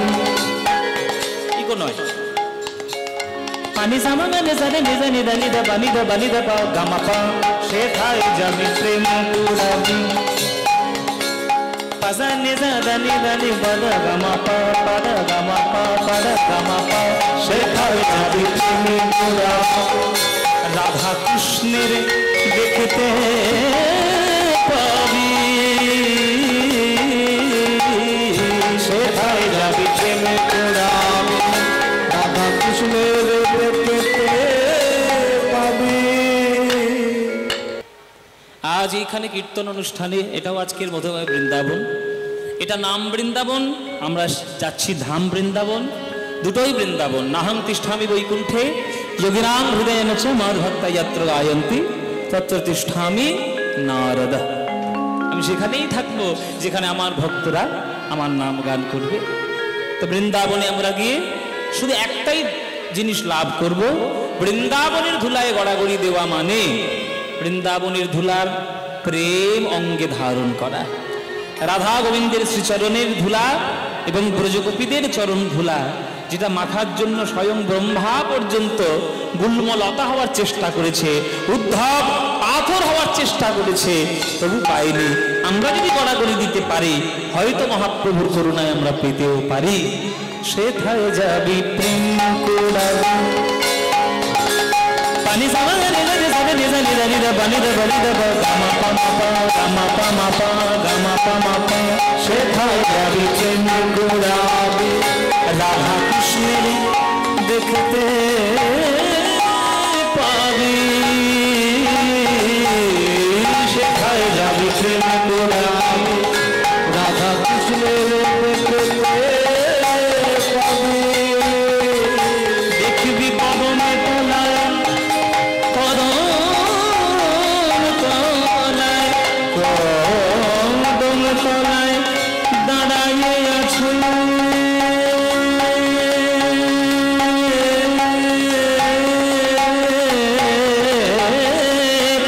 ইকো নয়, পানি সামা মানে সারে নিজে নিদা নিদা বানি দা বানি দা পা গামা পা, সেথায় যাবি প্রেম কুড়াবি, পাসা নিজা দানি দানি বাদা গামা পা পাদা গামা পা পাদা গামা পা, সেথায় যাবি প্রেম কুড়াবি, রাধা কৃষ্ণের দেখতে পাবি, সেথায় যাবি প্রেম কুড়াবি, রাধা কৃষ্ণের দেখতে পাবি। আজ এইখানে কীর্তন অনুষ্ঠানে, এটাও আজকের মধুময় বৃন্দাবন, এটা নাম বৃন্দাবন, আমরা যাচ্ছি ধাম বৃন্দাবন, দুটোই বৃন্দাবন। নাহং তিষ্ঠামি বৈকুণ্ঠে যোগিনাং হৃদয়েন চ মাধভক্তা যত্র গায়ন্তি তত্র তিষ্ঠামি নারদ। আমি সেখানেই থাকবো যেখানে আমার ভক্তরা আমার নাম গান করবে। তো বৃন্দাবনে আমরা গিয়ে শুধু একটাই জিনিস লাভ করব, বৃন্দাবনের ধুলায় গড়াগড়ি দেওয়া মানে বৃন্দাবনের ধুলার প্রেম অঙ্গে ধারণ করা। রাধা গোবিন্দের শ্রীচরণের ধুলা এবং ব্রজগোপীদের চরণ ধুলা, যেটা মাথার জন্য স্বয়ং ব্রহ্মা পর্যন্ত গুল্মলতা হওয়ার চেষ্টা করেছে, উদ্ধব পাথর হওয়ার চেষ্টা করেছে, তবু পাইনি। আমরা যদি গড়াগড়ি দিতে পারি, হয়তো মহাপ্রভুর করুণায় আমরা পেতেও পারি। সেথায় যাবি প্রেম কুড়াবি, পানি সামা রে রে সারে রে রে রে রে বানি রে বানি রে গামা পা মা পা গামা পা মা পা গামা পা মা পা সেথায় যাবি প্রেম গোড়াবে রাধা কৃষ্ণের দেখতে পাবি সেথায় যাবি প্রেম গোড়াবে রাধা কৃষ্ণের দেখতে পাবি দেখবি কদমে তলায় কদম তলায় কদম তলায় দাঁড়াইয়ে আছো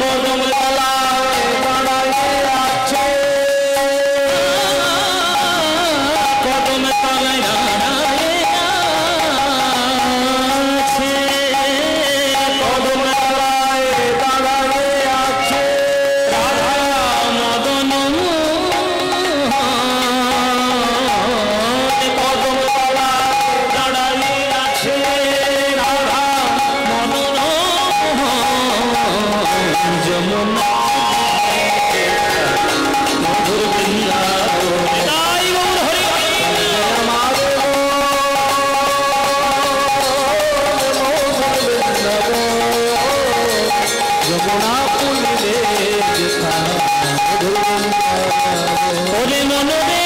কদম তলায় দাঁড়াইয়ে আছো কদম তলায় দাঁড়াইয়ে আছে কদম তলায় দাঁড়ায়ে আছে রাধা মদন কদম তলায় দাঁড়াইয়ে আছে রাধা মদন যমুনা মধুর বৃন্দাবন তাই গৌর হরি আমার যমুনা পুলিলে যেথা ওরে মনে রে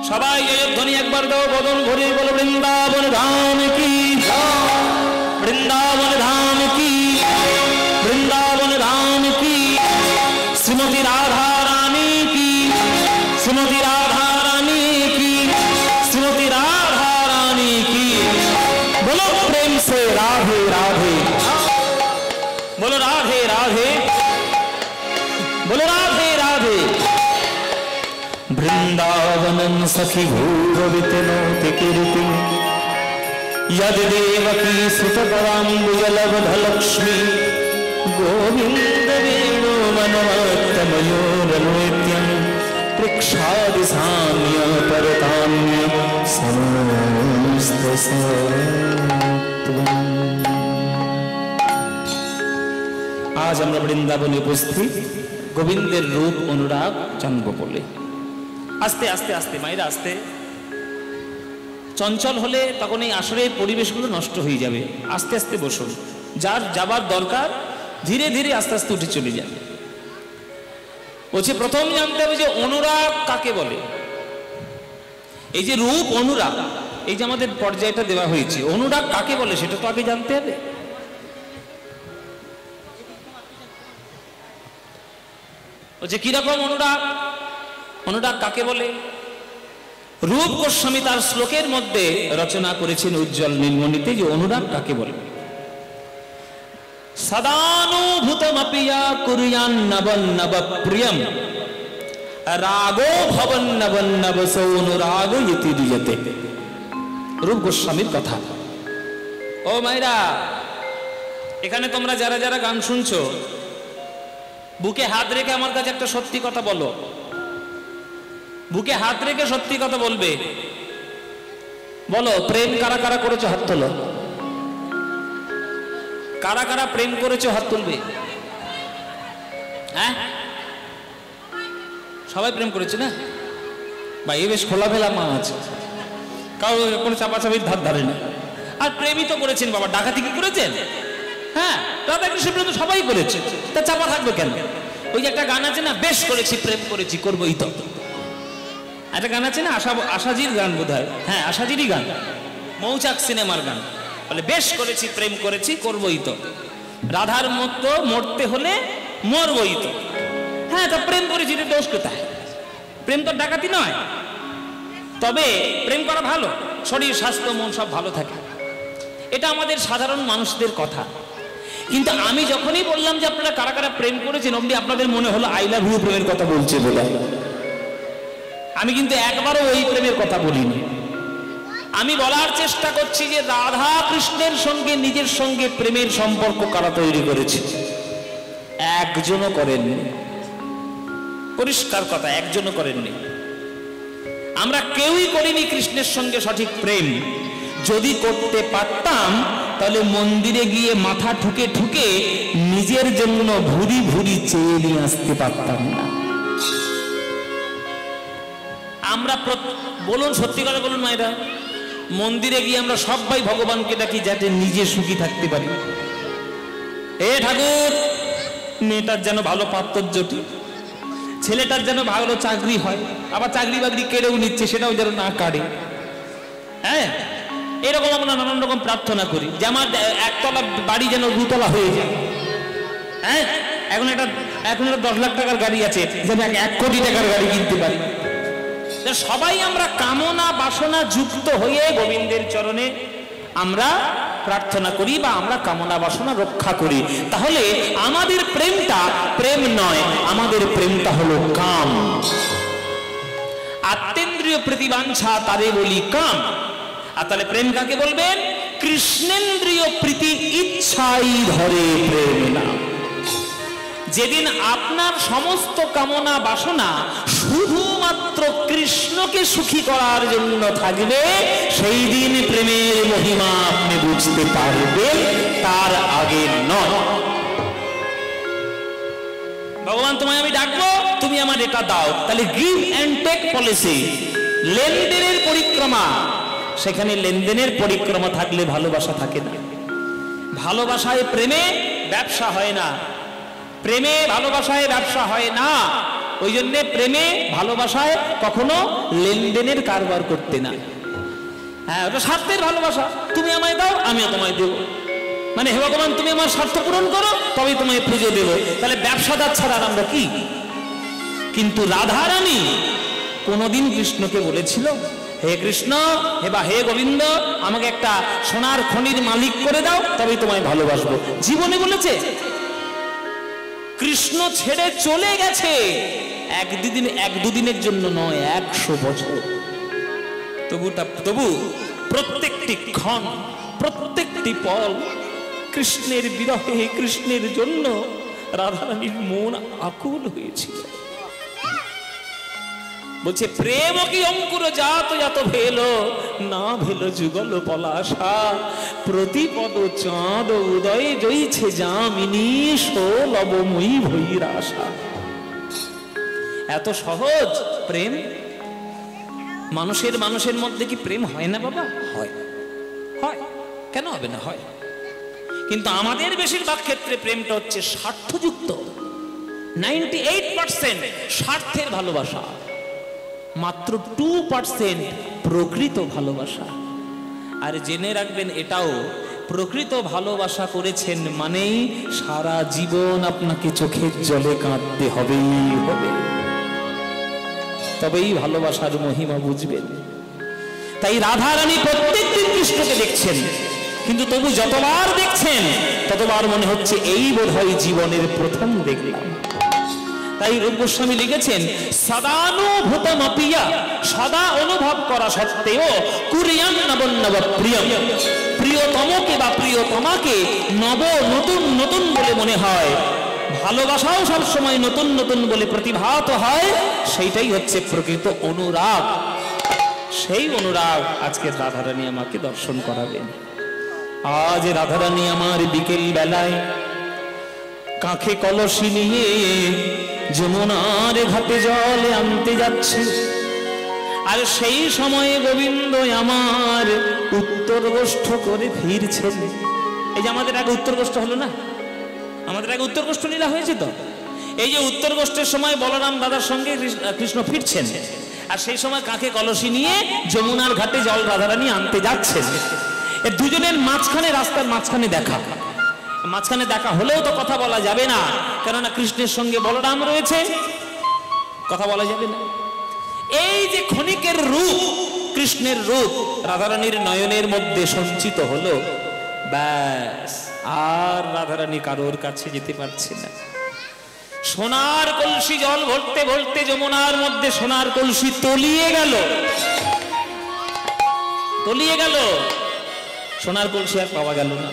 সবাই জয়ধ্বনি একবার দাও বদন ভরে বলো বৃন্দাবন ধাম কি বৃন্দাবন ধাম কি বৃন্দাবন ধাম কি শ্রীমতী রাধা রানী কি শ্রীমতী রাধা রানী কি শ্রীমতী রাধা রানী কি बोलो प्रेम से राधे राधे बोलो राधे राधे बोलो राधे राधे वृंदावनं सखी घोरवितनोति कीर्ति यद देवकी सुतपराम्बुजलवधलक्ष्मी गोविन्द वेणु मनमत्तमयोरनुत्यं पृक्षादि साम्य परताम्य समस्तसत्त्वम्। आज আমরা বৃন্দাবনে উপস্থিত গোবিন্দের রূপ অনুরাগ জানবো বলে। আস্তে আস্তে আস্তে মায়েরা আস্তে, চঞ্চল হলে তখন এই আসরের পরিবেশগুলো নষ্ট হয়ে যাবে। আস্তে আস্তে বসুন, যার যাবার দরকার ধীরে ধীরে আস্তে আস্তে উঠে চলে যাবে। বলছে প্রথম জানতে হবে যে অনুরাগ কাকে বলে। এই যে রূপ অনুরাগ, এই যে আমাদের পর্যায়টা দেওয়া হয়েছে, অনুরাগ কাকে বলে সেটা তো আগে জানতে হবে। বলছে কিরকম অনুরাগ, অনুরাগ কাকে বলে। রূপ গোস্বামী তার শ্লোকের মধ্যে রচনা করেছেন উজ্জ্বল নীলমণিতে যে অনুরাগ কাকে বলে। সদানুভূতমপিয়া কুর্যান্নবন্নব প্রিয়ম রাগো ভবন্নবন্নব সৌনুরাগ ইতি দিয়তে। রূপ গোস্বামীর কথা। ও মায়েরা, এখানে তোমরা যারা যারা গান শুনছো, বুকে হাত রেখে আমার কাছে একটা সত্যি কথা বলো। বুকে হাত রেখে সত্যি কথা বলবে। বলো প্রেম কারা কারা করেছো, হাত তোলো। কারা কারা প্রেম করেছো, হাত তুলবে। হ্যাঁ, সবাই প্রেম করেছে না? বা এই বেশ খোলামেলা মা আছে, কারো কোনো চাপাচাপির ধার ধারে না। আর প্রেমই তো করেছেন বাবা, ডাকাতি কি করেছেন? হ্যাঁ, রাধাকৃষ্ণ প্রেম তো সবাই করেছে, তা চাপা থাকবে কেন? ওই যে একটা গান আছে না, বেশ করেছি প্রেম করেছি করবোই তো, একটা গান আছে না, আশাজির গান বোধ হয়। হ্যাঁ, আশাজিরই গান, মৌচাক সিনেমার গান। বলে বেশ করেছি, প্রেম করেছি, করবই তো। রাধার মতো মরতে হলে মরবই তো। হ্যাঁ, তা প্রেম করেছি, দোষ কোথায়? প্রেম তো ডাকাতি নয়। তবে প্রেম করা ভালো, শরীর স্বাস্থ্য মন সব ভালো থাকে, এটা আমাদের সাধারণ মানুষদের কথা। কিন্তু আমি যখনই বললাম যে আপনারা কারা কারা প্রেম করেছেন, অমনি আপনাদের মনে হলো আই লাভ ইউ প্রেমের কথা বলছে বলে। আমি কিন্তু একবারও ওই প্রেমের কথা বলিনি। আমি বলার চেষ্টা করছি যে রাধা কৃষ্ণের সঙ্গে নিজের সঙ্গে প্রেমের সম্পর্ক কারা তৈরি করেছে? একজনও করেননি। পরিষ্কার কথা, একজনও করেননি। আমরা কেউই করিনি কৃষ্ণের সঙ্গে সঠিক প্রেম। যদি করতে পারতাম তাহলে মন্দিরে গিয়ে মাথা ঠুকে ঠুকে নিজের জন্য ভুরি ভুরি চেয়ে নিয়ে আসতে পারতাম না। আমরা বলুন, সত্যি কথা বলুন মায়েরা, মন্দিরে গিয়ে আমরা সবাই ভগবানকে ডাকি যাতে নিজে সুখী থাকতে পারি। এ ঠাকুর, মেয়েটার যেন ভালো পাত্র জুটি, ছেলেটার যেন ভালো চাকরি হয়, আবার চাকরি বাকরি কেড়েও নিচ্ছে সেটাও যেন না কাটে। হ্যাঁ, এরকম আমরা নানান রকম প্রার্থনা করি যে আমার একতলা বাড়ি যেন দুতলা হয়ে যায়। হ্যাঁ, এখন একটা 10 লাখ টাকার গাড়ি আছে, যেন 1 কোটি টাকার গাড়ি কিনতে পারি। সবাই আমরা কামনা বাসনা যুক্ত হয়ে গোবিন্দের চরণে আমরা প্রার্থনা করি বা আমরা কামনা বাসনা রক্ষা করি। তাহলে আমাদের প্রেমটা প্রেম নয়, আমাদের প্রেমটা হলো কাম। আত্মেন্দ্রিয় প্রীতিবাঞ্ছা তারে বলি কাম। আর তাহলে প্রেম কাকে বলবেন? কৃষ্ণেন্দ্রিয় প্রীতি ইচ্ছাই ধরে প্রেম না। যেদিন আপনার সমস্ত কামনা বাসনা শুধুমাত্র কৃষ্ণকে সুখী করার জন্য থাকবে, সেই দিন প্রেমের মহিমা আপনি বুঝতে পারবেন, তার আগে নয়। ভগবান তোমায় আমি ডাকবো, তুমি আমার এটা দাও, তাহলে গিভ অ্যান্ড টেক পলিসি, লেনদেনের পরিক্রমা। সেখানে লেনদেনের পরিক্রমা থাকলে ভালোবাসা থাকে না। ভালোবাসায় প্রেমে ব্যবসা হয় না, প্রেমে ভালোবাসায় ব্যবসা হয় না। ওই জন্যে প্রেমে ভালোবাসায় কখনো লেনদেনের কারবার করতে না। হ্যাঁ, ওটা স্বার্থের ভালোবাসা, তুমি আমায় দাও আমিও তোমায় দেবো, মানে হে ভগবান তুমি আমার স্বার্থ পূরণ করো তবে তোমায় পুজো দেবো। তাহলে ব্যবসাদার ছাড়া আমরা কি? কিন্তু রাধারানী কোনোদিন কৃষ্ণকে বলেছিল হে কৃষ্ণ হে গোবিন্দ, আমাকে একটা সোনার খনির মালিক করে দাও তবে তোমায় ভালোবাসবো? জীবনে বলেছে? কৃষ্ণ ছেড়ে চলে গেছে এক দুদিনের জন্য নয়, 100 বছর। তবু প্রত্যেকটি ক্ষণ, প্রত্যেকটি পল কৃষ্ণের বিরহে, কৃষ্ণের জন্য রাধারানীর মন আকুল হয়েছিল। বলছে প্রেম কি অঙ্কুর জাত জাত ভেল, না ভেল যুগল পলাশা, প্রতিপদ চাঁদ উদয় জইছে যামিনী, সোলবময়ী ভৈরাশা। এত সহজ প্রেম। মানুষের মধ্যে কি প্রেম হয় না বাবা? হয়, হয়, কেন হবে না? হয়। কিন্তু আমাদের বেশিরভাগ ক্ষেত্রে প্রেমটা হচ্ছে স্বার্থযুক্ত। 98% স্বার্থের ভালোবাসা, মাত্র 2% প্রকৃত ভালোবাসা। আর জেনে রাখবেন এটাও, প্রকৃত ভালোবাসা করেছেন মানেই সারা জীবন আপনাকে চোখের জলে কাঁদতে হবেই হবে, তবেই ভালোবাসার মহিমা বুঝবেন। তাই রাধারানী প্রত্যেকদিন কৃষ্ণকে দেখছেন, কিন্তু তবু যতবার দেখছেন ততবার মনে হচ্ছে এই বোধহয় জীবনের প্রথম দেখলাম। তাই রূপ গোস্বামী লিখেছেন সদানুভূতমপিয়া, সদা অনুভব করা সত্ত্বেও কুরিয়াম নবন্নব প্রিয়ম, প্রিয়তমকে বা প্রিয়তমাকে নব নতুন নতুন বলে মনে হয়। ভালোবাসাও সবসময় নতুন নতুন বলে প্রতিভাত হয়, সেইটাই হচ্ছে প্রকৃত অনুরাগ। সেই অনুরাগ আজকে রাধারানী আমাকে দর্শন করাবেন। আজ রাধারানী আমার বিকেল বেলায় কাঁখে কলসি নিয়ে যমুনার ঘাটে জল আনতে যাচ্ছে, আর সেই সময়ে গোবিন্দ আমার উত্তর গোষ্ঠ করে ফিরছেন। এই যে আমাদের আগে উত্তর গোষ্ঠ হলো না, আমাদের আগে উত্তর গোষ্ঠ লীলা হয়েছে তো। এই যে উত্তর গোষ্ঠের সময় বলরাম দাদার সঙ্গে কৃষ্ণ ফিরছেন, আর সেই সময় কাঁখে কলসি নিয়ে যমুনার ঘাটে জল রাধারানী আনতে যাচ্ছেন। এ দুজনের মাঝখানে, রাস্তার মাঝখানে দেখা। মাঝখানে দেখা হলেও তো কথা বলা যাবে না, কেননা কৃষ্ণের সঙ্গে বলরাম রয়েছে, কথা বলা যাবে না। এই যে ক্ষণিকের রূপ, কৃষ্ণের রূপ রাধারানীর নয়নের মধ্যে সঞ্চিত হলো, ব্যাস আর রাধারানী কারোর কাছে যেতে পারছে না। সোনার কলসি জল ভরতে ভরতে যমুনার মধ্যে সোনার কলসি তলিয়ে গেল, তলিয়ে গেল। সোনার কলসি আর পাওয়া গেল না।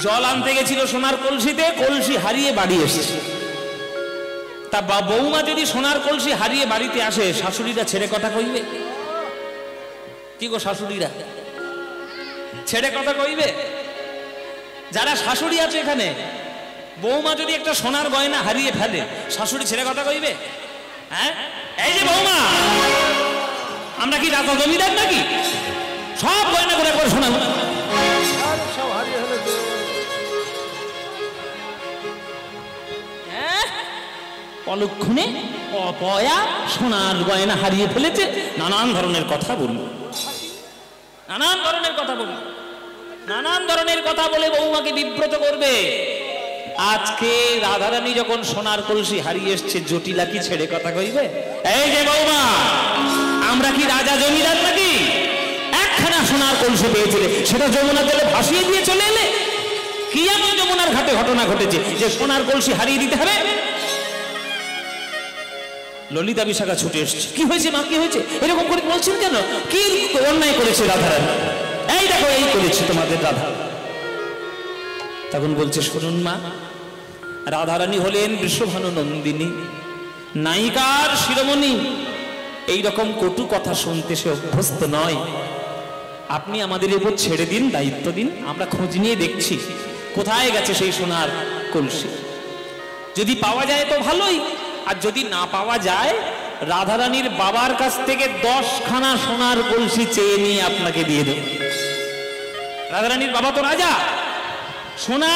জল আনতে গেছিল সোনার কলসিতে, কলসি হারিয়ে বাড়ি এসেছে। তা বৌমা যদি সোনার কলসি হারিয়ে বাড়িতে আসে, শাশুড়িরা ছেড়ে কথা কইবে? কি গো শাশুড়িরা, ছেড়ে কথা কইবে? যারা শাশুড়ি আছে এখানে, বৌমা যদি একটা সোনার গয়না হারিয়ে ফেলে, শাশুড়ি ছেড়ে কথা কইবে? হ্যাঁ, এই যে বৌমা, আমরা কি রাজা জমিদার নাকি? সব গয়না করে একবার সোনা সব হারিয়ে হলে অলক্ষণে অপয়া সোনার গয়না হারিয়ে ফেলেছে, নানান ধরনের কথা বলল, নানান ধরনের কথা বলল, নানান ধরনের কথা বলে বৌমাকে বিব্রত করবে। আজকে রাধারানী যখন সোনার কলসি হারিয়ে এসছে, জটিলা কি ছেড়ে কথা কইবে? এই যে বৌমা, আমরা কি রাজা জমিদার নাকি? একখানা সোনার কলসি পেয়েছিলে, সেটা যমুনা জলে ভাসিয়ে দিয়ে চলে এলে। কি এমন যমুনার ঘাটে ঘটনা ঘটেছে যে সোনার কলসি হারিয়ে দিতে হবে? ললিতা বিশাখা ছুটে এসছে। কি হয়েছে মা, কি হয়েছে? এরকম করে বলছেন কেন? কি অন্যায় করেছে রাধারানী? এই দেখো, এই করেছে তোমাদের রাধা। তখন বলছে, শুনুন মা, রাধারানী হলেন বৃষভানু নন্দিনী, নায়িকার শিরোমণি। এইরকম কটু কথা শুনতে সে অভ্যস্ত নয়। আপনি আমাদের উপর ছেড়ে দিন, দায়িত্ব দিন, আমরা খোঁজ নিয়ে দেখছি কোথায় গেছে সেই সোনার কলসি। যদি পাওয়া যায় তো ভালোই, আর যদি না পাওয়া যায়, রাধারানীর বাবার কাছ থেকে 10খানা সোনার কলসি চেয়ে নিয়ে আপনাকে দিয়ে দেব। রাধারানীর বাবা তো রাজা, সোনা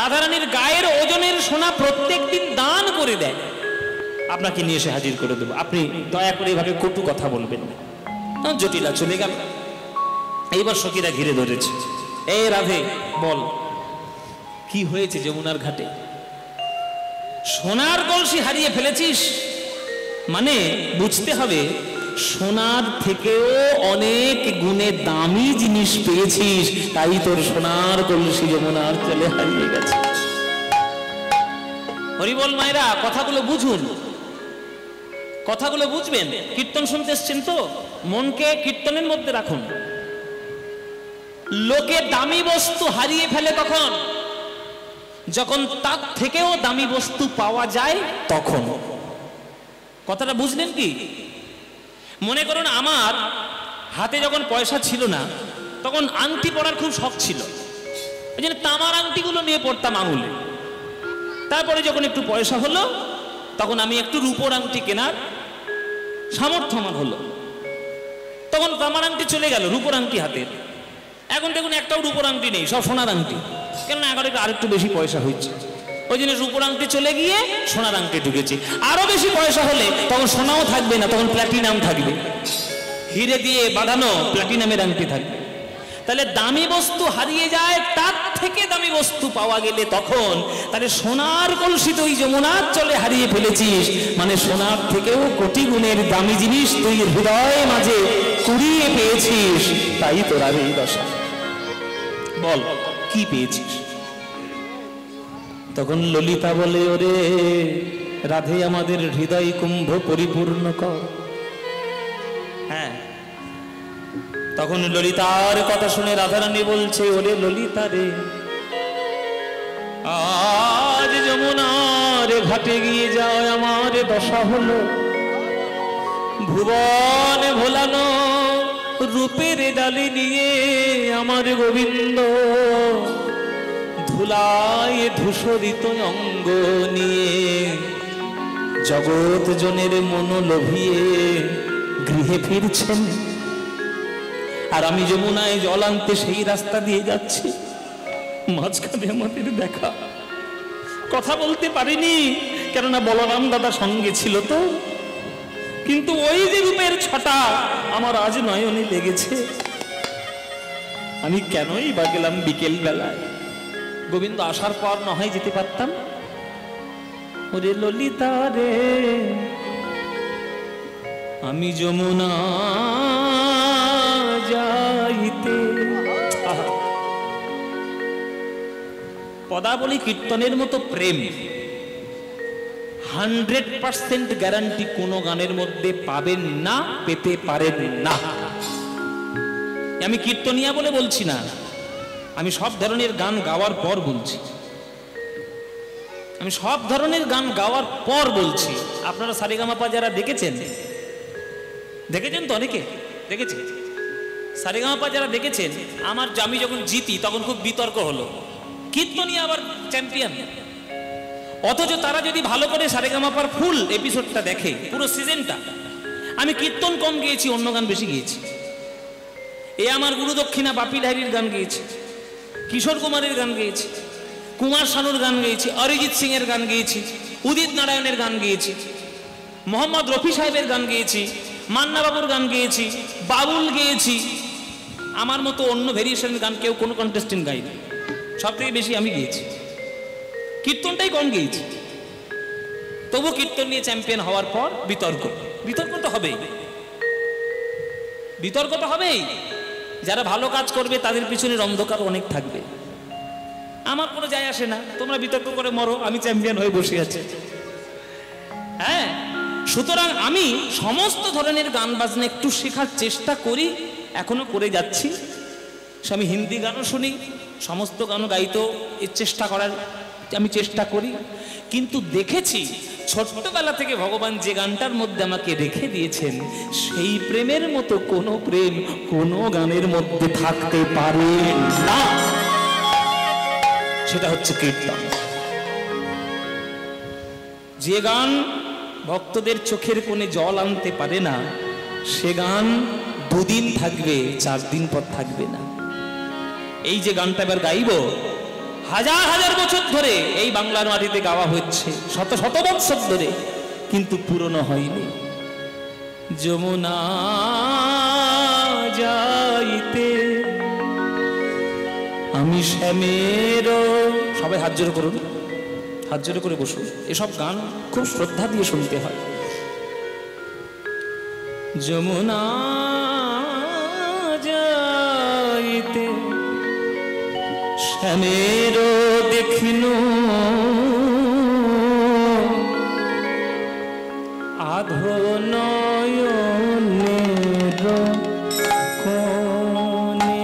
রাধারানীর গায়ের ওজনের সোনা প্রত্যেকদিন দান করে দেয়, আপনাকে নিয়ে এসে হাজির করে দেবো। আপনি দয়া করে এভাবে কটু কথা বলবেন না। জটিলা চলে গেল। এইবার সখীরা ঘিরে ধরেছে। এই রাধে, বল কি হয়েছে যমুনার ঘাটে? সোনার কলসি হারিয়ে ফেলেছিস মানে বুঝতে হবে সোনার থেকেও অনেক গুণে দামি জিনিস পেয়েছিস, তাই তোর সোনার কলসি যমুনার চলে হারিয়ে গেছে। হরিবল মায়েরা, কথাগুলো বুঝুন, কথাগুলো বুঝবেন। কীর্তন শুনতে এসছেন তো, মনকে কীর্তনের মধ্যে রাখুন। লোকে দামি বস্তু হারিয়ে ফেলে তখন যখন তার থেকেও দামি বস্তু পাওয়া যায়, তখন। কথাটা বুঝলেন কি? মনে করুন আমার হাতে যখন পয়সা ছিল না, তখন আংটি পরার খুব শখ ছিল, ওই জন্য তামার আংটিগুলো নিয়ে পড়তাম আঙুলে। তারপরে যখন একটু পয়সা হলো, তখন আমি একটু রূপোর আংটি কেনার সামর্থ্য আমার হলো, তখন তামার আংটি চলে গেল, রূপোর আংটি হাতে। এখন দেখুন একটাও রূপোর আংটি নেই, সব সোনার আংটি। কেননা এখন আরেকটু বেশি পয়সা হচ্ছে, ওই জন্য রূপোর আংটি চলে গিয়ে সোনার আংটি ঢুকেছে। আরো বেশি পয়সা হলে তখন সোনাও থাকবে না, তখন প্ল্যাটিনাম থাকবে, হিরে দিয়ে বাঁধানো প্ল্যাটিনামের আংটি থাকবে। তাহলে দামি বস্তু হারিয়ে যায়, তার থেকে দামি বস্তু পাওয়া গেলে তখন, তাহলে সোনার কলসি তুই যমুনার চলে হারিয়ে ফেলেছিস, মানে সোনার থেকেও কোটি গুণের দামি জিনিস তুই হৃদয় মাঝে কুড়িয়ে পেয়েছিস, তাই তোর আর এই দশা। বল কি পেয়েছিস? তখন ললিতা বলে, ওরে রাধে, আমাদের হৃদয় কুম্ভ পরিপূর্ণ কর। হ্যাঁ, তখন ললিতার কথা শুনে রাধারানী বলছে, ওরে ললিতা রে, আজ যমুনার ঘাটে গিয়ে যাও, আমার দশা হলো ভুবন ভোলানো রূপের ডালি নিয়ে আমার গোবিন্দ ধুলায় ধূসরিত অঙ্গ নিয়ে জগৎ জনের মন লোভিয়ে গৃহে ফিরছেন, আর আমি যমুনায় জল আনতে সেই রাস্তা দিয়ে যাচ্ছি। মাঝখানে আমাদের দেখা, কথা বলতে পারিনি, কেননা বলরাম দাদা সঙ্গে ছিল তো, কিন্তু ওই যে রূপের ছটা আমার আজ নয়নে লেগেছে। আমি কেনই বা গেলাম বিকেল বেলায়? গোবিন্দ আসার পর না হয় যেতে পারতাম। ওরে ললিতা রে, আমি যমুনা যাইতে। পদাবলী কীর্তনের মতো প্রেম 100% গ্যারান্টি কোন গানের মধ্যে পাবেন না, পেতে পারেন না। আমি কীর্তনিয়া বলে বলছি না, আমি সব ধরনের গান গাওয়ার পর বলছি। আমি সব ধরনের গান গাওয়ার পর বলছি। আপনারা সারেগামাপা যারা দেখেছেন তো, অনেকে দেখেছেন সারেগামাপা যারা দেখেছেন, আমি যখন জিতি তখন খুব বিতর্ক হলো, কীর্তনিয়া আবার চ্যাম্পিয়ন। অথচ তারা যদি ভালো করে সারেগামাপার ফুল এপিসোডটা দেখে, পুরো সিজনটা, আমি কীর্তন কম গেয়েছি, অন্য গান বেশি গিয়েছি। এ আমার গুরু দক্ষিণা বাপি লাহিড়ীর গান গেয়েছি, কিশোর কুমারের গান গেয়েছি, কুমার শানুর গান গেয়েছি, অরিজিৎ সিং এর গান গেয়েছি, উদিত নারায়ণের গান গেয়েছি, মোহাম্মদ রফি সাহেবের গান গেয়েছি, মান্না বাবুর গান গেয়েছি, বাবুল গেয়েছি। আমার মতো অন্য ভেরিয়েশনের গান কেউ কোনো কন্টেস্টেন্ট গাইনি, সব থেকে বেশি আমি গেয়েছি। কীর্তনটাই কম গেয়েছি, তবু কীর্তন নিয়ে চ্যাম্পিয়ন হওয়ার পর বিতর্ক তো হবেই, বিতর্ক তো হবেই। যারা ভালো কাজ করবে তাদের পিছনের অন্ধকার অনেক থাকবে, আমার কোনো যায় আসে না। তোমরা বিতর্ক করে মরো, আমি চ্যাম্পিয়ন হয়ে বসে আছি। হ্যাঁ, সুতরাং আমি সমস্ত ধরনের গান বাজনা একটু শেখার চেষ্টা করি, এখনো করে যাচ্ছি। আমি হিন্দি গানও শুনি, সমস্ত গানও গাইতেও চেষ্টা করার আমি চেষ্টা করি। কিন্তু দেখেছি ছোট্টবেলা থেকে ভগবান যে গানটার মধ্যে আমাকে রেখে দিয়েছেন, সেই প্রেমের মতো কোনো প্রেম কোনো গানের মধ্যে থাকতে পারে না। সেটা হচ্ছে কীর্তন। যে গান ভক্তদের চোখের কোণে জল আনতে পারে না, সে গান 2 দিন থাকবে, 4 দিন পর থাকবে না। এই যে গানটা এবার গাইব, হাজার হাজার বছর ধরে এই বাংলার মাটিতে গাওয়া হচ্ছে, শত শত বছর ধরে, কিন্তু পুরনো হয়নি। যমুনা যাইতে আমি শ্যামের, সবাই হাত জোড় করুন, হাত জোড় করে বসুন। এসব গান খুব শ্রদ্ধা দিয়ে শুনতে হয়। যমুনা যাইতে শ্যামের দেখিন আধো নয়নের কোণে,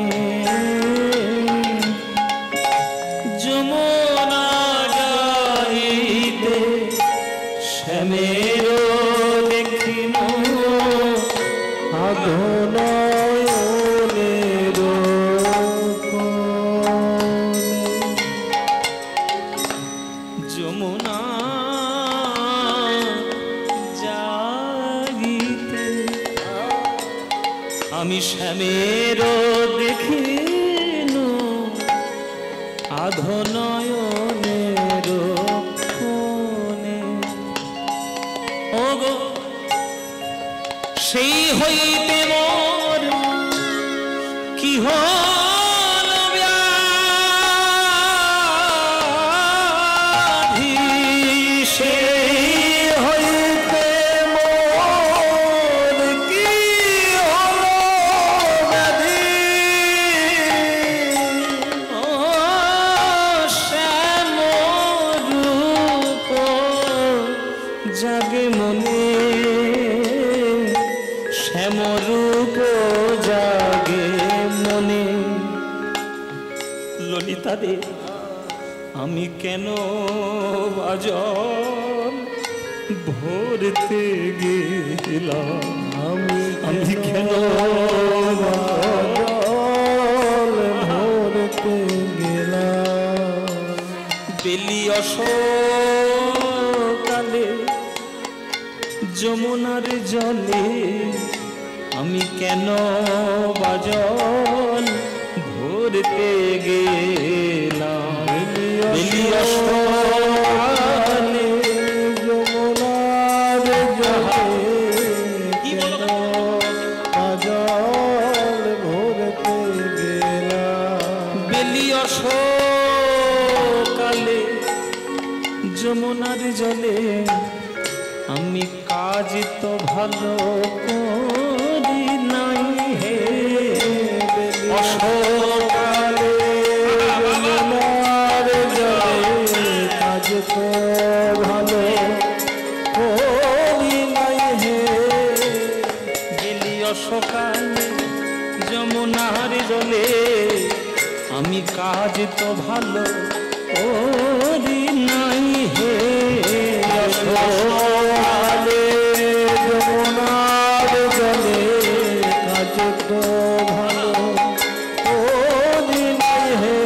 যমুনা যাইতে শ্যামের দেখিন আধো নয়নের কোণে, যমুনা যাইতে আমি শ্যামের দেখিন আধো নয়নের কোণে। ওগো সেই হইতে মোর কি হল ব্যাধি, সেই হইতে মোর কি হল ব্যাধি, ও শ্যামরূপ জাগে মনে, শ্যামরূপ জাগে মনে। ললিতা রে, আমি কেন বাজন ভরতে গেলাম, আমি কেন বাজন ভরতে গেলাম, বেলি অসকালে যমুনার জলে, আমি কেন বাজন ভরতে গেলাম, বেলি অসকালে যমুনার জলে, কি বলো বাজন ভরতে গেলাম। যমুনার জলে আমি কাজ তো ভালো করি নাই হে অশোকালে যমুনার জলে কাজ তো ভালো করি নাই হে গেলি অশোকালে যমুনার জলে আমি কাজ তো ভালো করি নাই হে অশোকালে যমুনার জলে কাজ তো ভালো করি নাই হে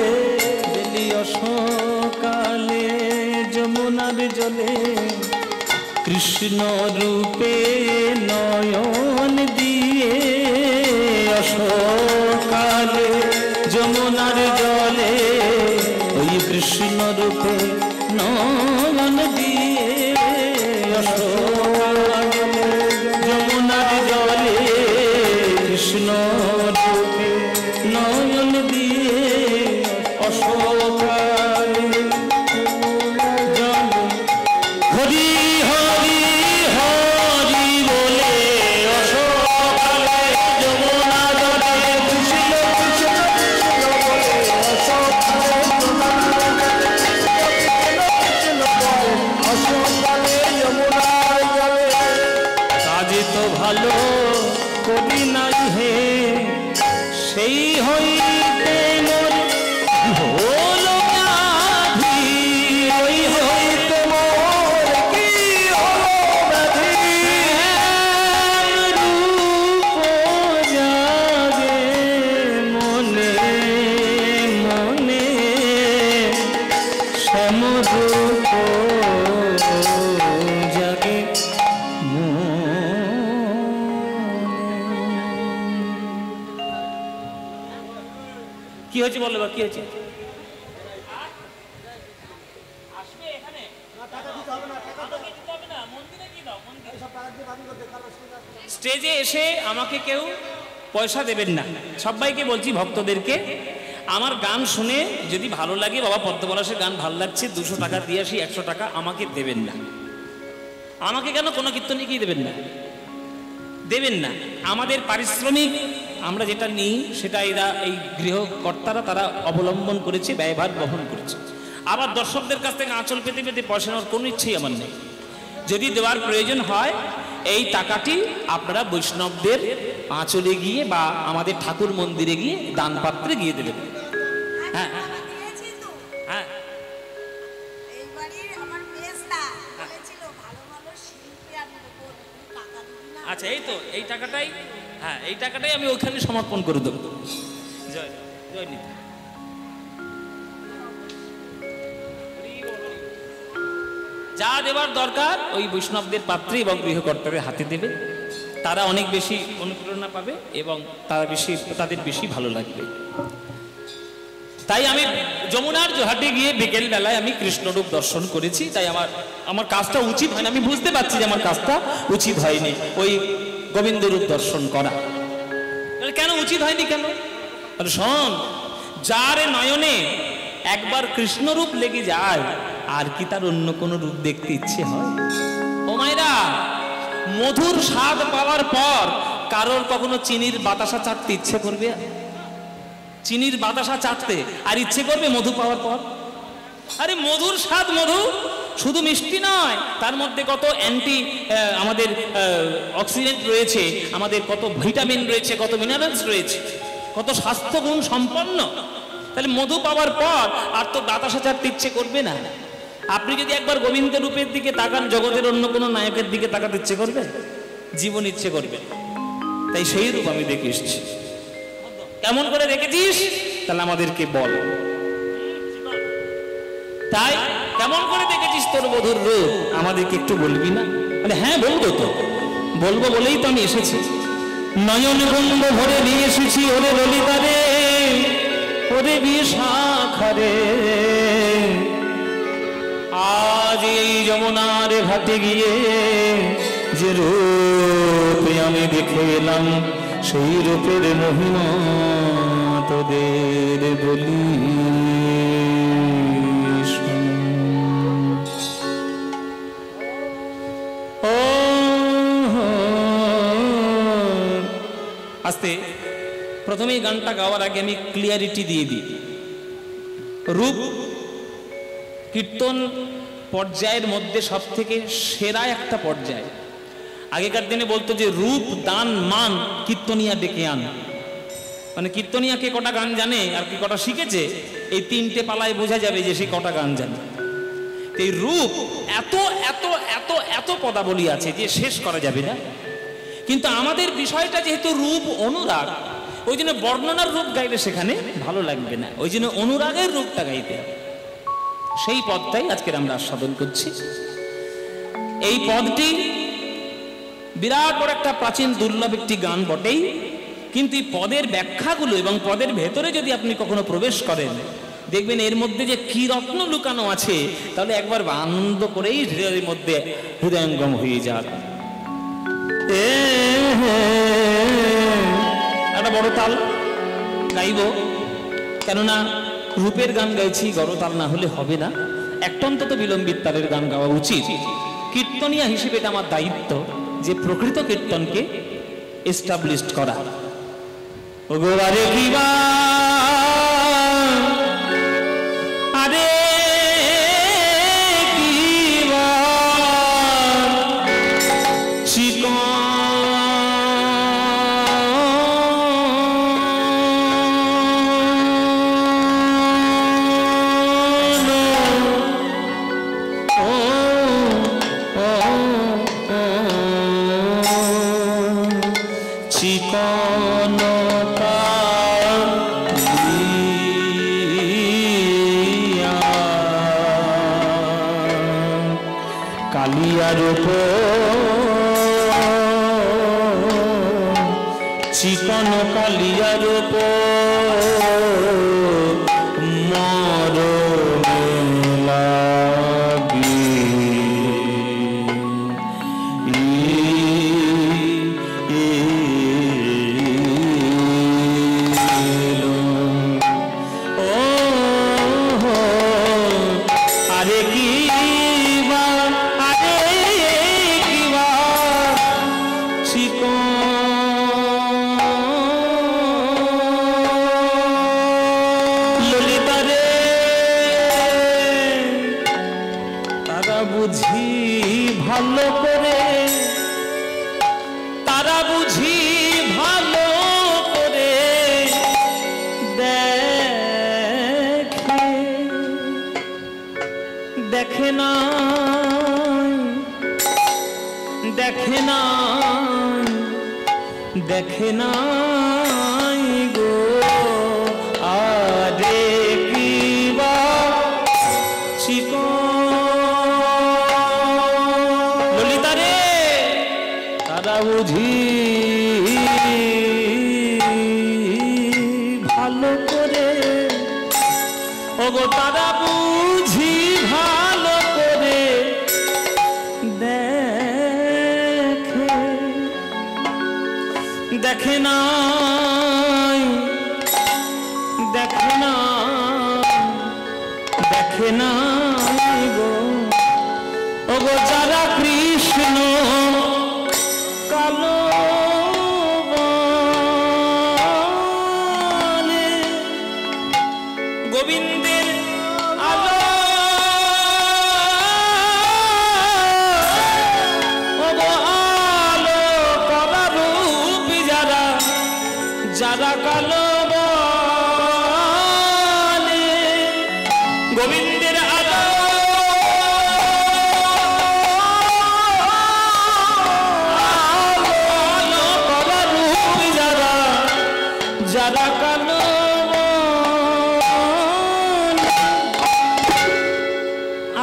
গেলি অশোকালে যমুনার জলে কৃষ্ণ রূপে নয়ন দিয়ে অশোকালে যমুনার জলে ওই কৃষ্ণ রূপে নয়ন দিয়ে অশোকালে যমুনার জলে কৃষ্ণ রূপে নয়ন দিয়ে অশোকালে জলে হরি হরি হরি বলে অশোকালে যমুনা জলে কৃষ্ণ কৃষ্ণ বলে অশোকালে যমুনার জলে কাজে তো ভালো করি নাই হে সেই হইতে মোর হলো ব্যাধি ওই হইতে মোর কি হলো ব্যাধি রূপ জাগে মনে মনে শ্যামরূপ জাগে কি হয়েছে বলো বা কি হয়েছে স্টেজে এসে আমাকে কেউ পয়সা দেবেন না সবাইকে বলছি ভক্তদেরকে আমার গান শুনে যদি ভালো লাগে বাবা পদ্মপলাশের গান ভালো লাগছে 200 টাকা দিয়ে আসি 100 টাকা আমাকে দেবেন না আমাকে কেন কোনো কীর্তনীকেই দেবেন না দেবেন না আমাদের পারিশ্রমিক আমরা যেটা নিই সেটা এরা এই গৃহকর্তারা তারা অবলম্বন করেছে ব্যয়ভার বহন করেছে আবার দর্শকদের কাছ থেকে আঁচল পেতে পেতে পয়সা নেওয়ার কোনো ইচ্ছেই আমার নেই যদি দেওয়ার প্রয়োজন হয় এই টাকাটি আপনারা বৈষ্ণবদের আঁচলে গিয়ে বা আমাদের ঠাকুর মন্দিরে গিয়ে দান পাত্রে গিয়ে দেবেন হ্যাঁ হ্যাঁ আচ্ছা এই তো এই টাকাটাই হ্যাঁ এই টাকাটাই আমি ওইখানে সমর্পণ করে দেবো জয় জয় নিতে যা দেওয়ার দরকার ওই বৈষ্ণবদের পাত্রে এবং গৃহকর্তাদের হাতে দেবে তারা অনেক বেশি অনুপ্রেরণা পাবে এবং তাদের বেশি ভালো লাগবে তাই আমি যমুনার জোহাটে গিয়ে বিকেল বেলায় আমি কৃষ্ণরূপ দর্শন করেছি তাই আমার কাজটা উচিত হয়নি আমি বুঝতে পারছি যে আমার কাজটা উচিত হয়নি ওই গোবিন্দ রূপ দর্শন করা কেন উচিত হয়নি কেন শোন যার নয়নে একবার কৃষ্ণরূপ লেগে যায় আর কি তার অন্য কোনো রূপ দেখতে ইচ্ছে হয় ও মায়েরা মধুর স্বাদ পাওয়ার পর কারোর কখনো চিনির বাতাসা চাটতে ইচ্ছে করবে চিনির বাতাসা চাটতে আর ইচ্ছে করবে মধু পাওয়ার পর আরে মধুর স্বাদ মধু শুধু মিষ্টি নয় তার মধ্যে কত আমাদের অক্সিডেন্ট রয়েছে আমাদের কত ভিটামিন রয়েছে কত মিনারেলস রয়েছে কত স্বাস্থ্যগুণ সম্পন্ন তাহলে মধু পাওয়ার পর আর তো বাতাসা চাটতে ইচ্ছে করবে না আপনি যদি একবার গোবিন্দ রূপের দিকে তাকান জগতের অন্য কোনো নায়কের দিকে তাকাতে ইচ্ছে করবে জীবন ইচ্ছে করবে তাই সেই রূপ আমি দেখে এসেছি কেমন করে দেখেছিস তাহলে আমাদেরকে বল তাই কেমন করে দেখেছিস তোর মধুর রূপ আমাদেরকে একটু বলবি না মানে হ্যাঁ বলবো তো বলবো বলেই তো আমি এসেছি নয়ন গন্ধ ভরে নিয়ে এসেছি ওরে ললিতারে ওরে বিশাখারে আজ এই যমুনার ঘাটে গিয়ে যে রূপে আমি দেখে এলাম সেই রূপের মহিমা তোদের বলি আস্তে প্রথমেই গানটা গাওয়ার আগে আমি ক্লিয়ারিটি দিয়ে দিই। রূপ কীর্তন পর্যায়ের মধ্যে সব থেকে সেরা একটা পর্যায়। আগেকার দিনে বলতো যে রূপ দান মান কীর্তনিয়া ডেকে আন, মানে কীর্তনিয়া কে কটা গান জানে আর কি কটা শিখেছে এই তিনটে পালায় বোঝা যাবে যে সে কটা গান জানে। এই রূপ এত এত এত এত পদাবলী আছে যে শেষ করা যাবে না। কিন্তু আমাদের বিষয়টা যেহেতু রূপ অনুরাগ, ওই জন্য বর্ণনার রূপ গাইলে সেখানে ভালো লাগবে না, ওই জন্য অনুরাগের রূপটা গাইতে হবে। সেই পদটাই আজকের আমরা আস্বাদন করছি। এই পদটি বিরাট বড় একটা প্রাচীন দুর্লভ একটি গান বটেই, কিন্তু এই পদের ব্যাখ্যাগুলো এবং পদের ভেতরে যদি আপনি কখনো প্রবেশ করেন দেখবেন এর মধ্যে যে কি রত্ন লুকানো আছে, তাহলে একবার আনন্দ করেই হৃদয়ের মধ্যে হৃদয়ঙ্গম হয়ে যাবে। একটা বড় তাল গাইব, কেননা রূপের গান গাইছি, গড়তাল না হলে হবে না। একটা অন্তত বিলম্বিত তালের গান গাওয়া উচিত। কীর্তনিয়া হিসেবে এটা আমার দায়িত্ব যে প্রকৃত কীর্তনকে এস্টাবলিশ করা। ওগোবারে কিবা আরে কিবা চিকন কালিয়ার চিকন কালিয়ার দেখে নাই গো আরে কিবা চিকন ললিতা রে তারা বুঝি ভালো করে, ওগো তারা বুঝি ভালো করে দেখে নাই, দেখে নাই, দেখে নাই গো ওগো যারা কৃষ্ণ কালো বলে গোবিন্দের আলো যারা কালো বলে গোবিন্দের আলো যারা যারা কালো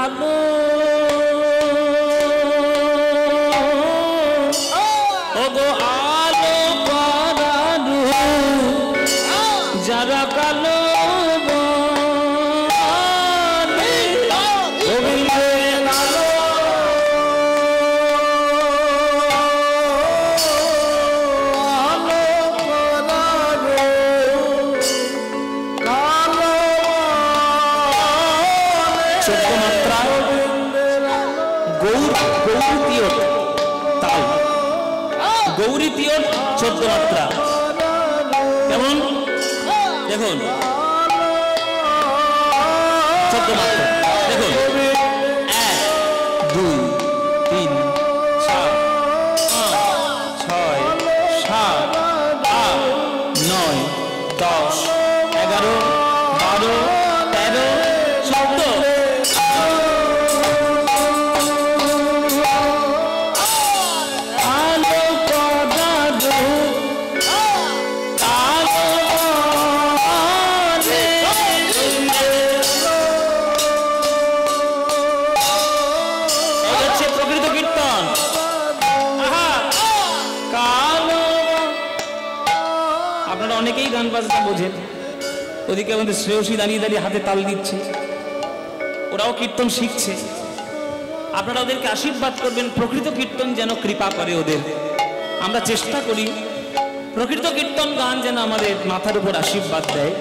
আলো ওগো আলো যারা কালো গোবিন্দের আলো আলো কালো 14 মাত্রা গৌরী তিয়ত তাল, গৌরী তিয়ত 14 মাত্রা কেমন দেখুন ছোট্ট মাত্র দেখুন 1 2 3 4 5 6 7 8 9 10 11 12 13 14 অনেকেই গান বাজনা বোঝেন, ওদিকে আমাদের শ্রেয়সী দাঁড়িয়ে দাঁড়িয়ে হাতে তাল দিচ্ছে, ওরাও কীর্তন শিখছে। আপনারা ওদেরকে আশীর্বাদ করবেন, প্রকৃত কীর্তন যেন কৃপা করে ওদের। আমরা চেষ্টা করি প্রকৃত কীর্তন গান যেন আমাদের মাথার উপর আশীর্বাদ দেয়,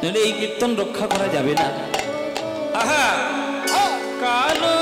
নইলে এই কীর্তন রক্ষা করা যাবে না। আহা কালো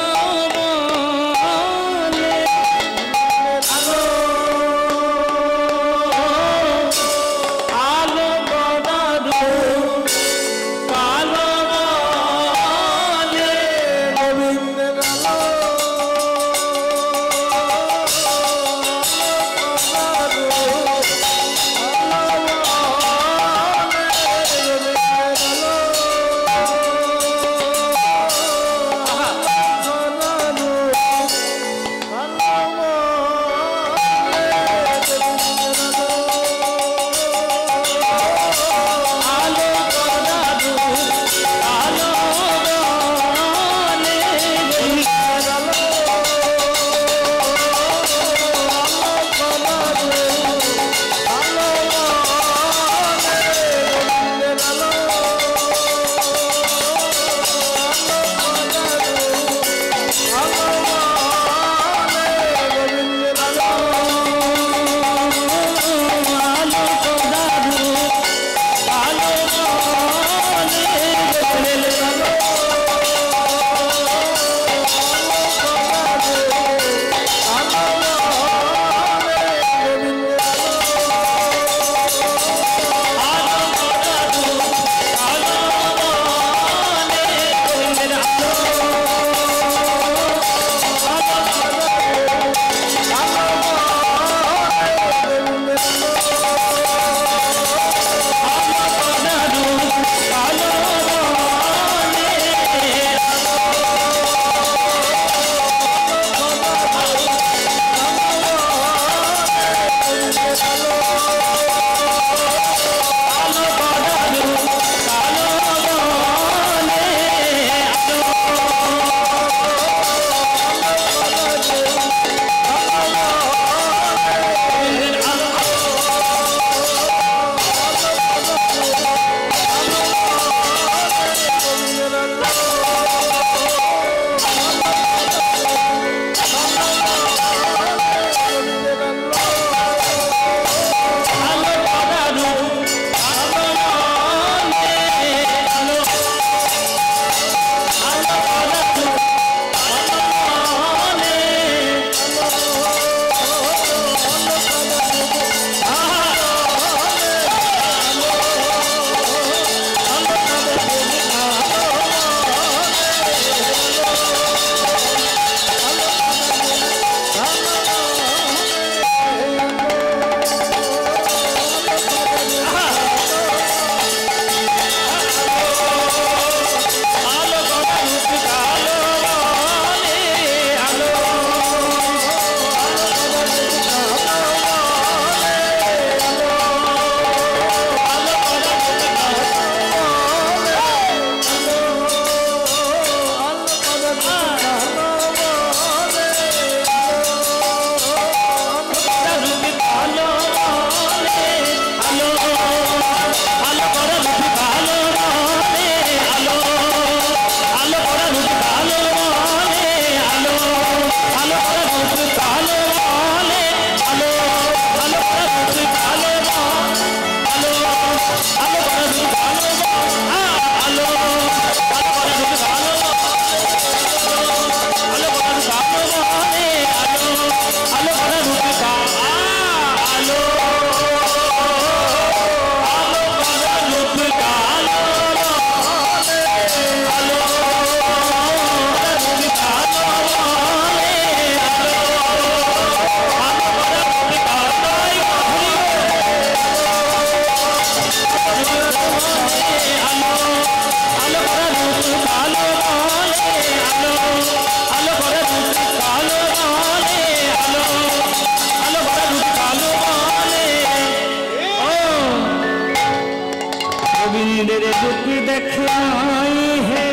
দুঃখী দেখে নাই হে,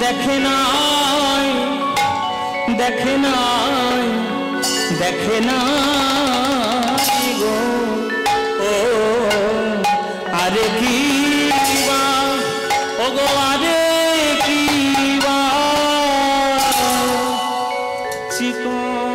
দেখে নাই, দেখে নাই, দেখে নাই গো। ও আরে কি বা, ও গো আরে কি বা চিকন